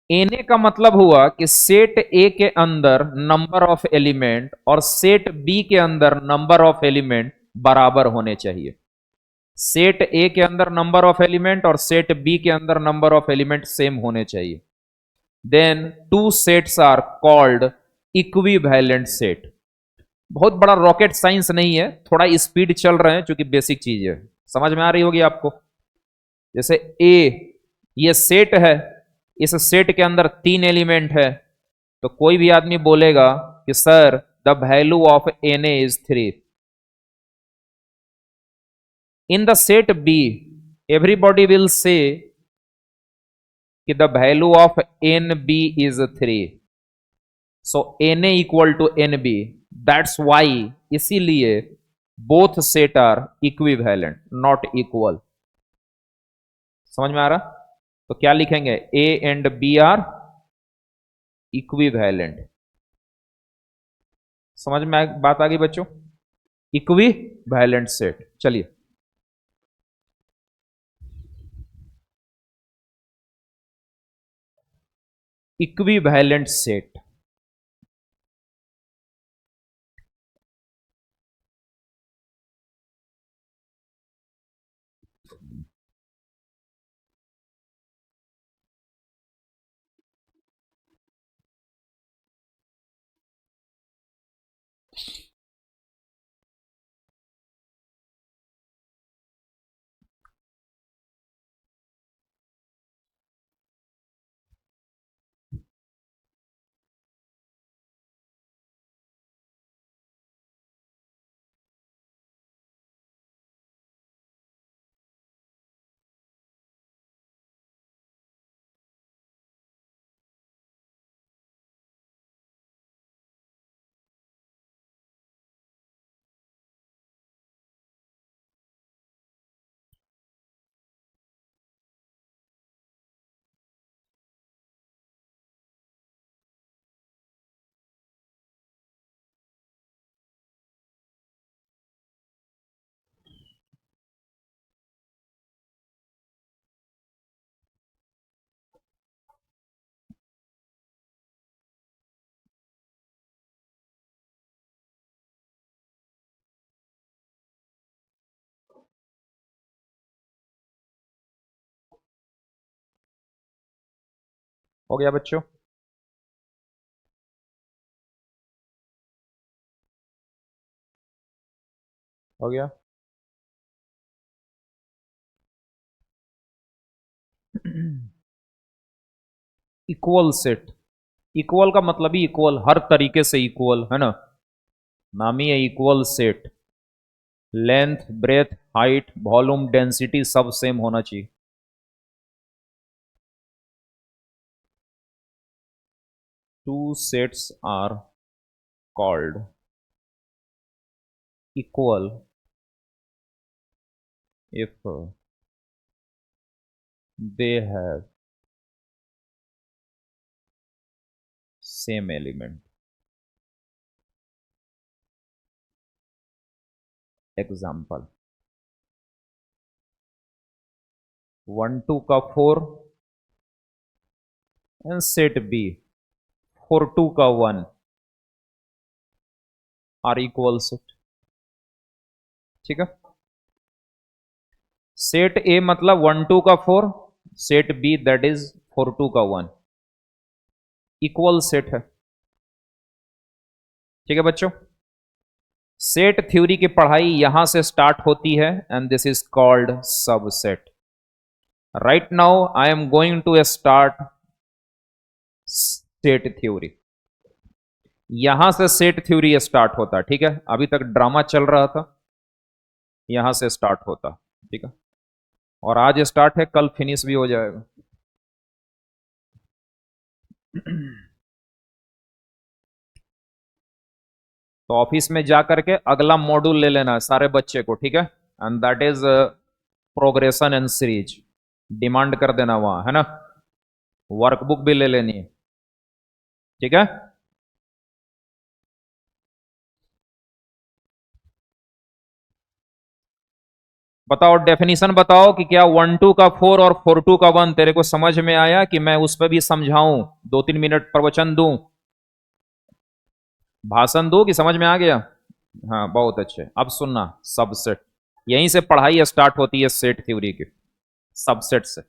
A: Na का मतलब हुआ कि set A के अंदर नंबर ऑफ एलिमेंट और सेट B के अंदर नंबर ऑफ एलिमेंट बराबर होने चाहिए। सेट ए के अंदर नंबर ऑफ एलिमेंट और सेट बी के अंदर नंबर ऑफ एलिमेंट सेम होने चाहिए, then two sets are called equivalent set. बहुत बड़ा रॉकेट साइंस नहीं है, थोड़ा स्पीड चल रहे हैं क्योंकि बेसिक चीज है, समझ में आ रही होगी आपको। जैसे ए, ये सेट है, इस सेट के अंदर 3 एलिमेंट है, तो कोई भी आदमी बोलेगा कि sir the value of n A is 3। In the set B, everybody will say कि the value of NB is 3. So Na equal to NB. That's why इसीलिए both set are equivalent, not equal. समझ में आ रहा, तो क्या लिखेंगे, A and B are equivalent। समझ में बात आ गई बच्चों, इक्विवेलेंट सेट। चलिए, इक्विवेलेंट सेट, हो गया बच्चों। हो गया। इक्वल सेट, इक्वल का मतलब ही इक्वल, हर तरीके से इक्वल है ना, नाम ही है equal set. Length, breadth, height, volume, density सब सेम होना चाहिए। Two sets are called equal if they have same element। Example, 1 2 का 4 एंड सेट बी 4 2 का 1 आर इक्वल सेट। ठीक है, सेट ए मतलब 1 2 का 4, सेट बी दैट इज 4 2 का 1, इक्वल सेट है। ठीक है बच्चों, सेट थ्योरी की पढ़ाई यहां से स्टार्ट होती है and this is called subset. Right now I am going to start set theory. यहां से सेट थ्योरी स्टार्ट होता, ठीक है, अभी तक ड्रामा चल रहा था, यहां से स्टार्ट होता। ठीक है, और आज स्टार्ट है, कल फिनिश भी हो जाएगा। तो ऑफिस में जा करके अगला मॉड्यूल ले लेना है सारे बच्चे को, ठीक है, and that is progression and series. Demand कर देना वहां, है ना, वर्कबुक भी ले लेनी है। ठीक है, बताओ डेफिनेशन बताओ कि क्या 1 2 का 4 और 4 2 का 1 तेरे को समझ में आया कि मैं उस पर भी समझाऊं, 2 3 मिनट प्रवचन दूं, भाषण दूं, कि समझ में आ गया? हाँ बहुत अच्छे। अब सुनना, सबसेट, यहीं से पढ़ाई स्टार्ट होती है सेट थ्योरी की, सबसेट से।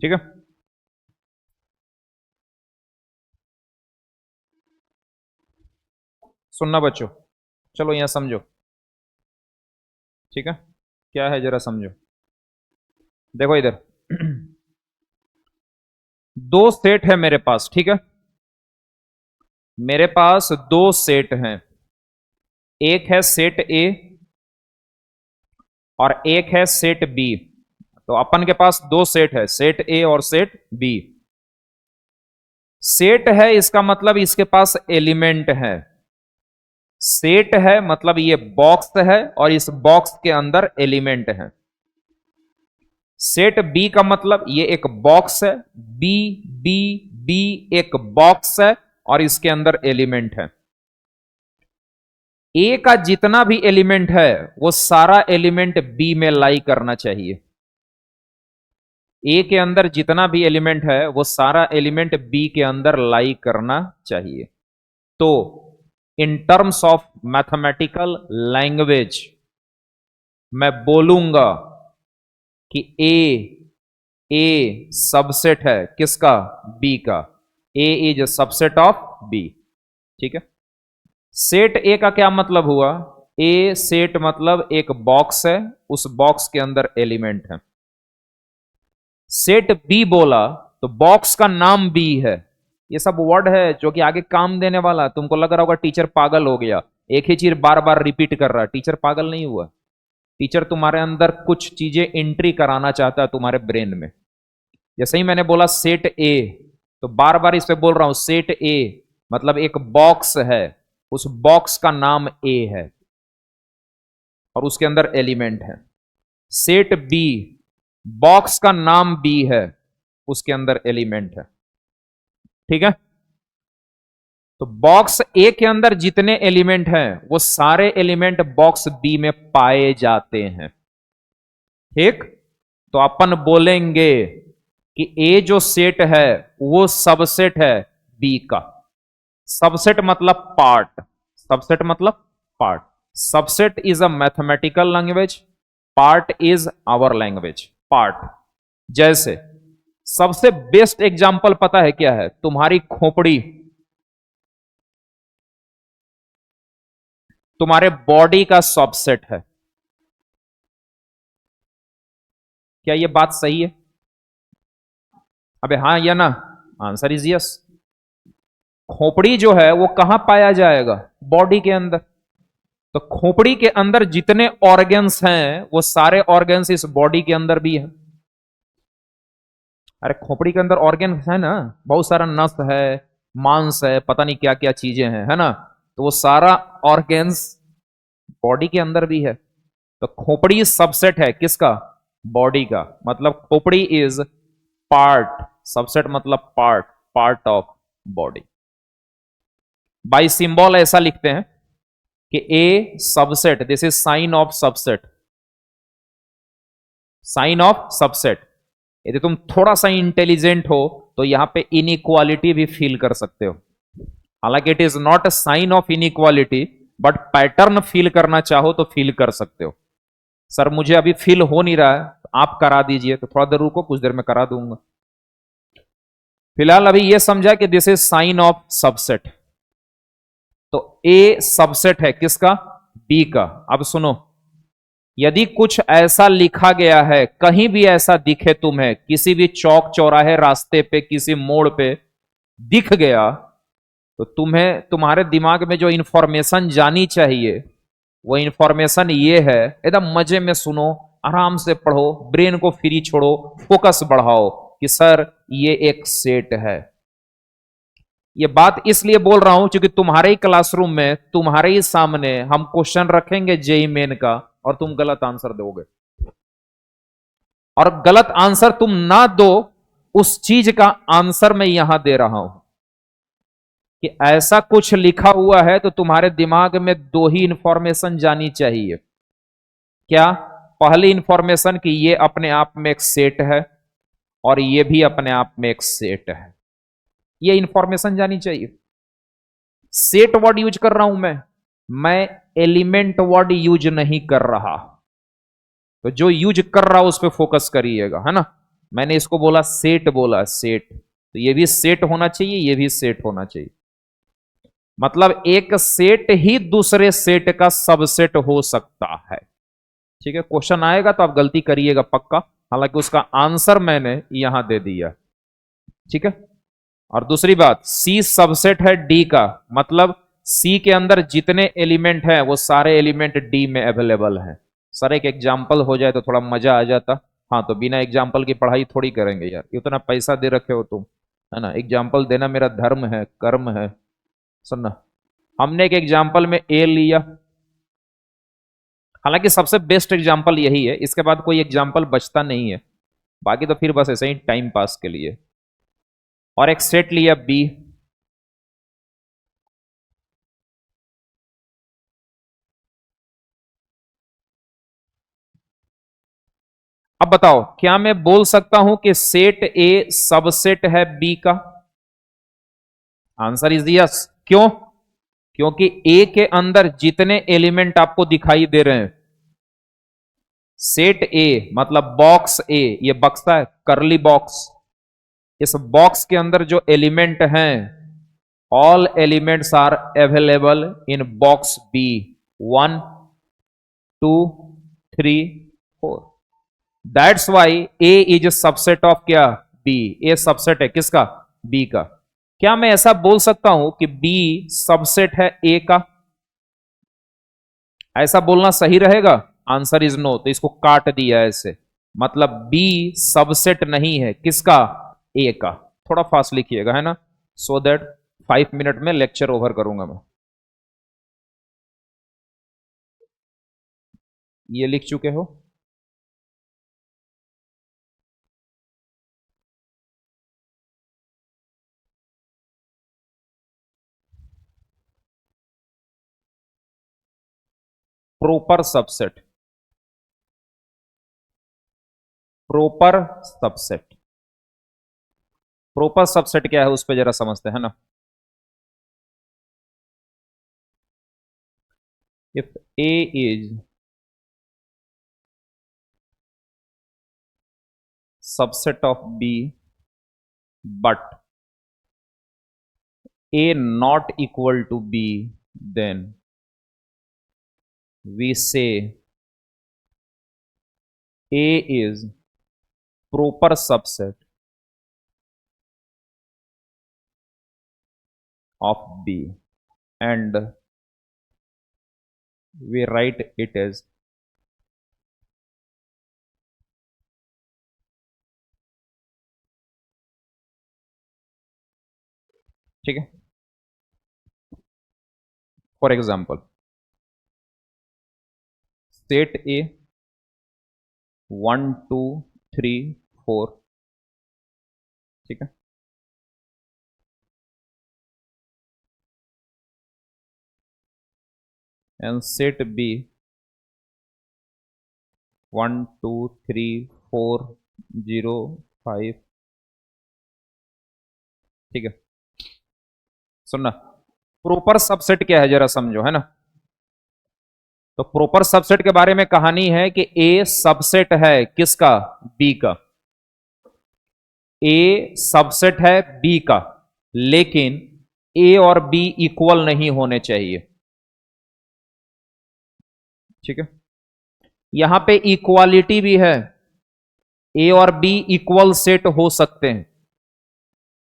A: ठीक है, सुनना बच्चों, चलो यहां समझो। ठीक है, क्या है जरा समझो, देखो इधर। दो सेट है मेरे पास, ठीक है, मेरे पास दो सेट हैं, एक है सेट ए और एक है सेट बी। तो अपन के पास दो सेट है, सेट ए और सेट बी। सेट है इसका मतलब इसके पास एलिमेंट है, सेट है मतलब ये बॉक्स है और इस बॉक्स के अंदर एलिमेंट है। सेट बी का मतलब ये एक बॉक्स है, बी बी बी एक बॉक्स है और इसके अंदर एलिमेंट है। ए का जितना भी एलिमेंट है वो सारा एलिमेंट बी में लाई करना चाहिए। ए के अंदर जितना भी एलिमेंट है वो सारा एलिमेंट बी के अंदर लाई करना चाहिए। तो in terms of mathematical language मैं बोलूंगा कि ए ए सबसेट है किसका? बी का। ए इज सबसेट ऑफ बी। ठीक है। सेट ए का क्या मतलब हुआ? ए सेट मतलब एक बॉक्स है, उस बॉक्स के अंदर एलिमेंट है। सेट बी बोला तो बॉक्स का नाम बी है। ये सब वर्ड है जो कि आगे काम देने वाला। तुमको लग रहा होगा टीचर पागल हो गया, एक ही चीज बार बार रिपीट कर रहा है। टीचर पागल नहीं हुआ। टीचर तुम्हारे अंदर कुछ चीजें एंट्री कराना चाहता है तुम्हारे ब्रेन में। जैसे ही मैंने बोला सेट ए, तो बार बार इस पे बोल रहा हूं सेट ए मतलब एक बॉक्स है, उस बॉक्स का नाम ए है और उसके अंदर एलिमेंट है। सेट बी, बॉक्स का नाम बी है, उसके अंदर एलिमेंट है। ठीक है। तो बॉक्स ए के अंदर जितने एलिमेंट हैं वो सारे एलिमेंट बॉक्स बी में पाए जाते हैं। ठीक। तो अपन बोलेंगे कि ए जो सेट है वो सबसेट है बी का। सबसेट मतलब पार्ट, सबसेट मतलब part. Subset is a mathematical language, part is our language. Part जैसे सबसे बेस्ट एग्जांपल पता है क्या है? तुम्हारी खोपड़ी तुम्हारे बॉडी का सबसेट है। क्या ये बात सही है? अबे हाँ या ना? Answer is yes. खोपड़ी जो है वो कहां पाया जाएगा? बॉडी के अंदर। तो खोपड़ी के अंदर जितने ऑर्गन्स हैं वो सारे ऑर्गन्स इस बॉडी के अंदर भी हैं। अरे खोपड़ी के अंदर ऑर्गन है ना, बहुत सारा नस है, मांस है, पता नहीं क्या क्या चीजें हैं, है ना? तो वो सारा ऑर्गन्स बॉडी के अंदर भी है। तो खोपड़ी सबसेट है किसका? बॉडी का। मतलब खोपड़ी इज पार्ट, सबसेट मतलब part, part of body. By symbol ऐसा लिखते हैं कि A subset, this is sign of subset, sign of subset. यदि तुम थोड़ा सा इंटेलिजेंट हो तो यहां पे इनइक्वालिटी भी फील कर सकते हो। हालांकि it is not a sign of inequality, but pattern feel करना चाहो तो फील कर सकते हो। सर मुझे अभी फील हो नहीं रहा है, आप करा दीजिए। तो थोड़ा देर रुको, कुछ देर में करा दूंगा। फिलहाल अभी यह समझा कि this is sign of subset. तो ए सबसेट है किसका? बी का। अब सुनो, यदि कुछ ऐसा लिखा गया है, कहीं भी ऐसा दिखे तुम्हें, किसी भी चौक चौराहे रास्ते पे किसी मोड़ पे दिख गया, तो तुम्हें तुम्हारे दिमाग में जो इंफॉर्मेशन जानी चाहिए वो इंफॉर्मेशन ये है, एकदम मजे में सुनो, आराम से पढ़ो, ब्रेन को फ्री छोड़ो, फोकस बढ़ाओ कि सर ये एक सेट है। ये बात इसलिए बोल रहा हूं क्योंकि तुम्हारे ही क्लासरूम में, तुम्हारे ही सामने हम क्वेश्चन रखेंगे जेई मेन का और तुम गलत आंसर दोगे। और गलत आंसर तुम ना दो, उस चीज का आंसर मैं यहां दे रहा हूं कि ऐसा कुछ लिखा हुआ है तो तुम्हारे दिमाग में दो ही इंफॉर्मेशन जानी चाहिए। क्या? पहली इंफॉर्मेशन कि ये अपने आप में एक सेट है और ये भी अपने आप में एक सेट है। ये इंफॉर्मेशन जानी चाहिए। सेट वर्ड यूज कर रहा हूं मैं एलिमेंट वर्ड यूज नहीं कर रहा। तो जो यूज कर रहा उस पर फोकस करिएगा, है ना? मैंने इसको बोला सेट, बोला सेट, तो ये भी सेट होना चाहिए, ये भी सेट होना चाहिए। मतलब एक सेट ही दूसरे सेट का सबसेट हो सकता है। ठीक है। क्वेश्चन आएगा तो आप गलती करिएगा पक्का, हालांकि उसका आंसर मैंने यहां दे दिया। ठीक है। और दूसरी बात, सी सबसेट है डी का, मतलब सी के अंदर जितने एलिमेंट हैं वो सारे एलिमेंट डी में अवेलेबल हैं। सर एक एग्जाम्पल हो जाए तो थोड़ा मजा आ जाता। हाँ, तो बिना एग्जाम्पल की पढ़ाई थोड़ी करेंगे यार, इतना पैसा दे रखे हो तुम, है ना? एग्जाम्पल देना मेरा धर्म है, कर्म है। सुनना, हमने एक एग्जाम्पल में ए लिया, हालांकि सबसे बेस्ट एग्जाम्पल यही है, इसके बाद कोई एग्जाम्पल बचता नहीं है, बाकी तो फिर बस ऐसे ही टाइम पास के लिए। और एक सेट लिया बी, अब बताओ क्या मैं बोल सकता हूं कि सेट ए सबसेट है बी का? Answer is yes. क्यों? क्योंकि ए के अंदर जितने एलिमेंट आपको दिखाई दे रहे हैं सेट ए मतलब बॉक्स ए, ये बक्सा है, करली बॉक्स, इस बॉक्स के अंदर जो एलिमेंट हैं, all elements are available in box B, 1 2 3 4। That's why A is subset of क्या, बी। ए सबसेट है किसका, बी का। क्या मैं ऐसा बोल सकता हूं कि बी सबसेट है ए का? ऐसा बोलना सही रहेगा? आंसर इज नो, तो इसको काट दिया ऐसे, मतलब बी सबसेट नहीं है किसका, ए का। थोड़ा फास्ट लिखिएगा, है ना, सो दैट 5 मिनट में लेक्चर ओवर करूंगा मैं। ये लिख चुके हो? Proper subset, proper subset, proper subset क्या है उस पर जरा समझते हैं ना। If A is subset of B but a not equal to b, then we say a is proper subset of b, and we write it as ठीक है। फॉर एग्जाम्पल सेट ए 1 2 3 4, ठीक है। एंड सेट बी 1 2 3 4 0 5, ठीक है। सुनना, proper subset क्या है जरा समझो, है ना। तो प्रॉपर सबसेट के बारे में कहानी है कि ए सबसेट है किसका, बी का। ए सबसेट है बी का, लेकिन ए और बी इक्वल नहीं होने चाहिए, ठीक है। यहां पे इक्वालिटी भी है, ए और बी इक्वल सेट हो सकते हैं,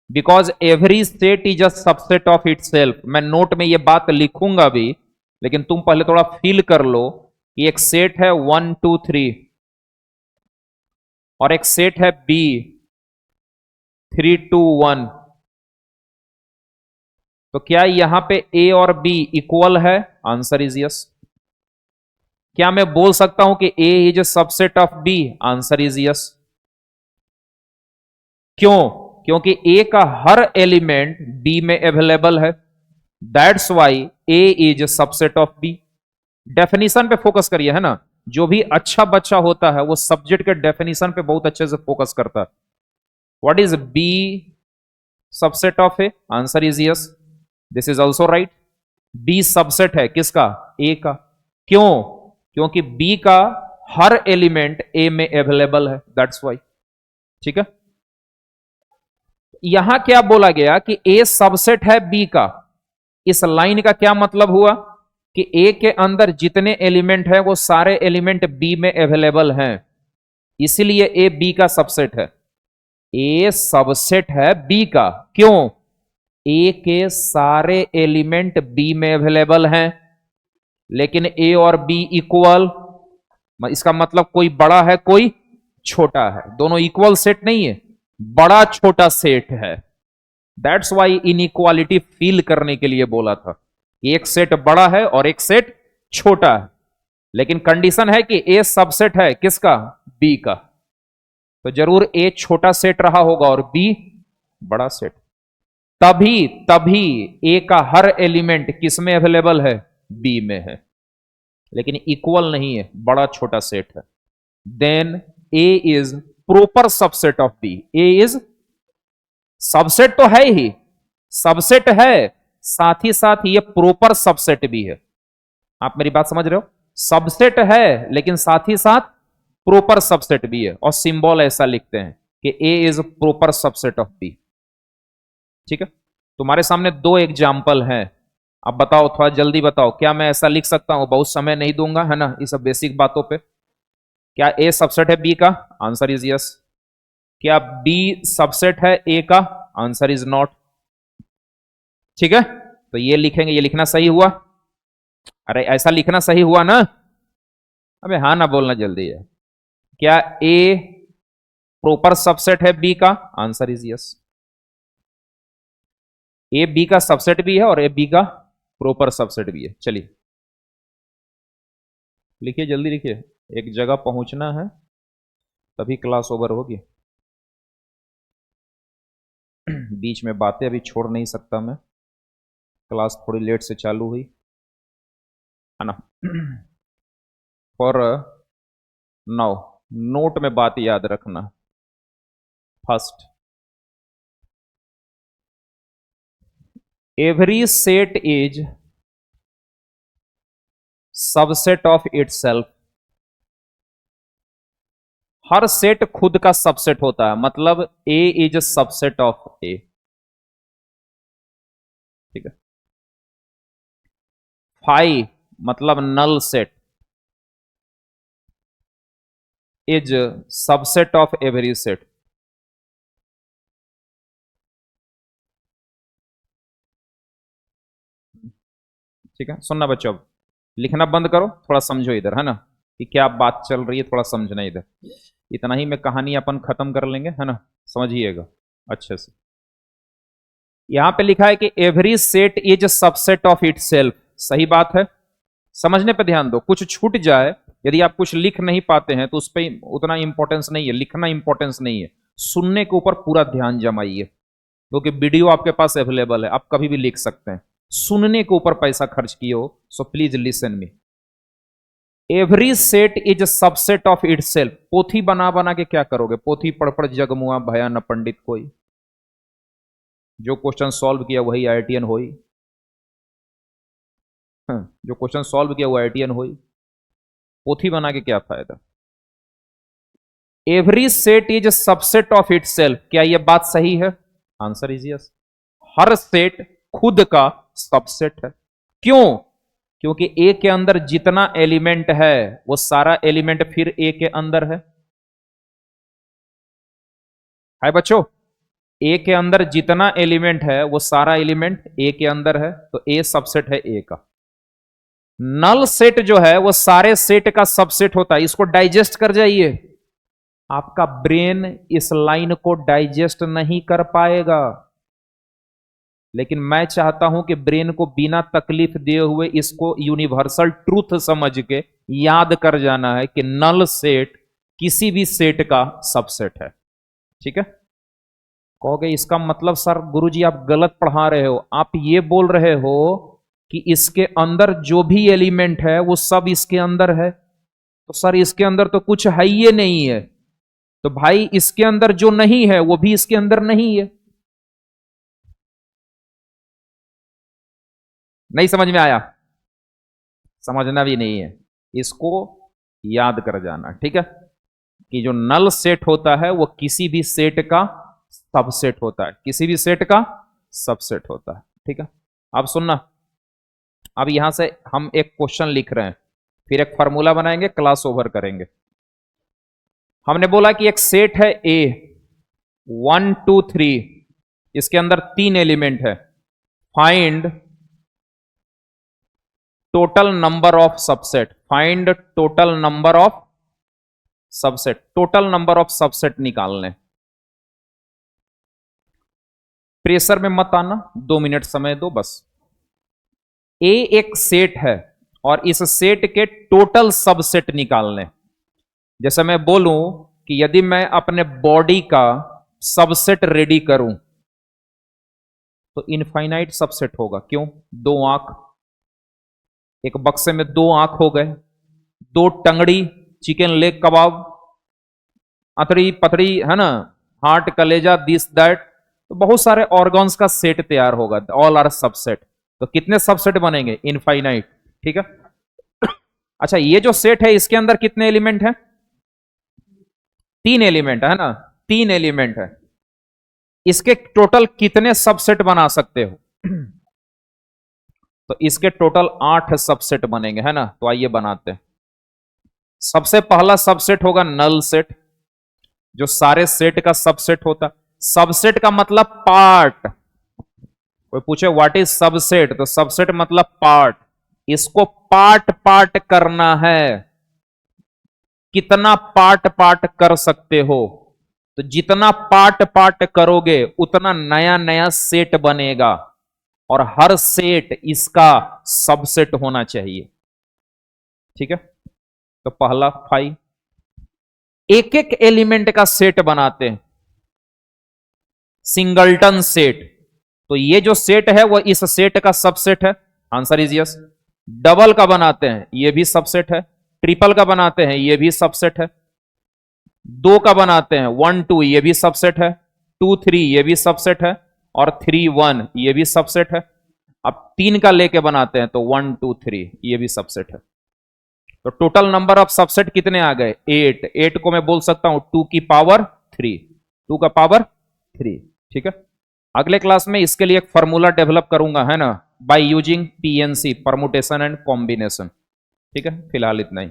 A: because every set is a subset of it self. मैं नोट में ये बात लिखूंगा भी, लेकिन तुम पहले थोड़ा फील कर लो कि एक सेट है 1 2 3 और एक सेट है बी 3 2 1। तो क्या यहां पे ए और बी इक्वल है? Answer is yes. क्या मैं बोल सकता हूं कि A is a subset of B? Answer is yes. क्यों? क्योंकि ए का हर एलिमेंट बी में अवेलेबल है, that's why A is subset of B. Definition पे फोकस करिए, है ना। जो भी अच्छा बच्चा होता है वो सब्जेक्ट के डेफिनेशन पे बहुत अच्छे से फोकस करता है। What is B subset of A? Answer is yes, this is also right. B subset है किसका? ए का। क्यों? क्योंकि बी का हर एलिमेंट ए में अवेलेबल है, दैट्स वाई, ठीक है। यहां क्या बोला गया कि ए सबसेट है बी का, इस लाइन का क्या मतलब हुआ कि ए के अंदर जितने एलिमेंट है वो सारे एलिमेंट बी में अवेलेबल हैं, इसीलिए ए बी का सबसेट है। ए सबसेट है बी का, क्यों? ए के सारे एलिमेंट बी में अवेलेबल हैं, लेकिन ए और बी इक्वल, इसका मतलब कोई बड़ा है कोई छोटा है, दोनों इक्वल सेट नहीं है, बड़ा छोटा सेट है। दैट्स वाई इनइक्वालिटी फील करने के लिए बोला था, एक सेट बड़ा है और एक सेट छोटा है, लेकिन कंडीशन है कि ए सबसेट है किसका? बी का। तो जरूर ए छोटा सेट रहा होगा और बी बड़ा सेट, तभी तभी ए का हर एलिमेंट किस में अवेलेबल है? बी में है, लेकिन इक्वल नहीं है, बड़ा छोटा सेट है। Then A is proper subset of B. A is subset तो है ही, सबसेट है, साथ ही साथ ये प्रॉपर सबसेट भी है। आप मेरी बात समझ रहे हो? सबसेट है लेकिन साथ ही साथ प्रॉपर सबसेट भी है, और सिंबल ऐसा लिखते हैं कि A is proper subset of B. ठीक है, तुम्हारे सामने दो एग्जाम्पल हैं, अब बताओ, थोड़ा जल्दी बताओ, क्या मैं ऐसा लिख सकता हूं? बहुत समय नहीं दूंगा, है ना, ये सब बेसिक बातों पे। क्या ए सबसेट है बी का? Answer is yes. क्या बी सबसेट है ए का? Answer is not. ठीक है, तो ये लिखेंगे, ये लिखना सही हुआ? अरे ऐसा लिखना सही हुआ ना? अबे हाँ ना बोलना जल्दी है। क्या ए प्रॉपर सबसेट है बी का? Answer is yes. A B का सबसेट भी है और ए बी का प्रॉपर सबसेट भी है। चलिए लिखिए, जल्दी लिखिए, एक जगह पहुंचना है, तभी क्लास ओवर होगी। बीच में बातें अभी छोड़ नहीं सकता मैं, क्लास थोड़ी लेट से चालू हुई है ना। फॉर नाउ नोट में बात याद रखना। First, every set is subset of itself. हर सेट खुद का सबसेट होता है, मतलब A is subset of A. ठीक है। फाई मतलब null set is subset of every set. ठीक है, सुनना बच्चों, अब लिखना बंद करो, थोड़ा समझो इधर, है ना, कि क्या बात चल रही है, थोड़ा समझना इधर। इतना ही में कहानी अपन खत्म कर लेंगे, है ना, समझिएगा अच्छे से। यहां पे लिखा है कि every set is subset of itself. सही बात है, समझने पे ध्यान दो, कुछ छूट जाए, यदि आप कुछ लिख नहीं पाते हैं तो उस पर उतना इंपॉर्टेंस नहीं है, लिखना इंपॉर्टेंस नहीं है, सुनने के ऊपर पूरा ध्यान जमाइए, क्योंकि वीडियो आपके पास अवेलेबल है, आप कभी भी लिख सकते हैं। सुनने के ऊपर पैसा खर्च किए हो, so please listen me. Every set is subset of itself. पोथी बना बना के क्या करोगे? पोथी पढ़ पढ़ जगमुआ भया न पंडित कोई। जो क्वेश्चन सॉल्व किया वही आईआईटीएन होई। जो क्वेश्चन सॉल्व किया वो आईआईटीएन होई, पोथी बना के क्या फायदा? Every set is subset of itself. क्या यह बात सही है? Answer is yes. Her set खुद का सबसेट है। क्यों? क्योंकि ए के अंदर जितना एलिमेंट है वो सारा एलिमेंट फिर ए के अंदर है बच्चों। ए के अंदर जितना एलिमेंट है वो सारा एलिमेंट ए के अंदर है, तो ए सबसेट है ए का। नल सेट जो है वो सारे सेट का सबसेट होता है। इसको डाइजेस्ट कर जाइए, आपका ब्रेन इस लाइन को डाइजेस्ट नहीं कर पाएगा, लेकिन मैं चाहता हूं कि ब्रेन को बिना तकलीफ दिए हुए इसको यूनिवर्सल ट्रूथ समझ के याद कर जाना है कि नल सेट किसी भी सेट का सबसेट है। ठीक है, कहोगे इसका मतलब सर गुरुजी आप गलत पढ़ा रहे हो, आप ये बोल रहे हो कि इसके अंदर जो भी एलिमेंट है वो सब इसके अंदर है, तो सर इसके अंदर तो कुछ है ही नहीं है, तो भाई इसके अंदर जो नहीं है वो भी इसके अंदर नहीं है। नहीं समझ में आया? समझना भी नहीं है, इसको याद कर जाना। ठीक है, कि जो नल सेट होता है वो किसी भी सेट का सबसेट होता है, किसी भी सेट का सबसेट होता है। ठीक है, अब सुनना, अब यहां से हम एक क्वेश्चन लिख रहे हैं, फिर एक फॉर्मूला बनाएंगे, क्लास ओवर करेंगे। हमने बोला कि एक सेट है ए 1 2 3, इसके अंदर 3 एलिमेंट है। Find total number of subset. Find total number of subset, total number of subset निकालने। प्रेशर में मत आना, 2 मिनट समय दो बस। ए एक सेट है और इस सेट के टोटल सबसेट निकालने। जैसे मैं बोलूं कि यदि मैं अपने बॉडी का सबसेट रेडी करूं तो इनफाइनाइट सबसेट होगा। क्यों? 2 आंख, एक बक्से में 2 आंख हो गए, 2 टंगड़ी, चिकन लेग कबाब, अतड़ी पतड़ी, है ना, हार्ट, कलेजा, दिस दैट, तो बहुत सारे ऑर्गन्स का सेट तैयार होगा। All are subset. तो कितने सबसेट बनेंगे? इनफाइनाइट। ठीक है, अच्छा ये जो सेट है इसके अंदर कितने एलिमेंट हैं? तीन एलिमेंट है ना, तीन एलिमेंट है, इसके टोटल कितने सबसेट बना सकते हो? तो इसके टोटल 8 सबसेट बनेंगे, है ना। तो आइए बनाते हैं। सबसे पहला सबसेट होगा नल सेट, जो सारे सेट का सबसेट होता। सबसेट का मतलब पार्ट। कोई पूछे व्हाट इज सबसेट, तो सबसेट मतलब पार्ट। इसको पार्ट पार्ट करना है। कितना पार्ट पार्ट कर सकते हो? तो जितना पार्ट पार्ट करोगे उतना नया नया सेट बनेगा, और हर सेट इसका सबसेट होना चाहिए। ठीक है, तो पहला 5। एक एक एलिमेंट का सेट बनाते हैं, सिंगलटन सेट। तो ये जो सेट है वो इस सेट का सबसेट है, आंसर इज यस। डबल का बनाते हैं, ये भी सबसेट है। ट्रिपल का बनाते हैं, ये भी सबसेट है। 2 का बनाते हैं, 1 2, ये भी सबसेट है। 2 3, ये भी सबसेट है। और 3 1, ये भी सबसेट है। अब 3 का लेके बनाते हैं, तो 1 2 3, ये भी सबसेट है। तो टोटल नंबर ऑफ सबसेट कितने आ गए? 8। 8 को मैं बोल सकता हूं 2 की पावर 3, 2 का पावर 3। ठीक है, अगले क्लास में इसके लिए एक फॉर्मूला डेवलप करूंगा, है ना, by using PNC, permutation and combination. ठीक है, फिलहाल इतना ही।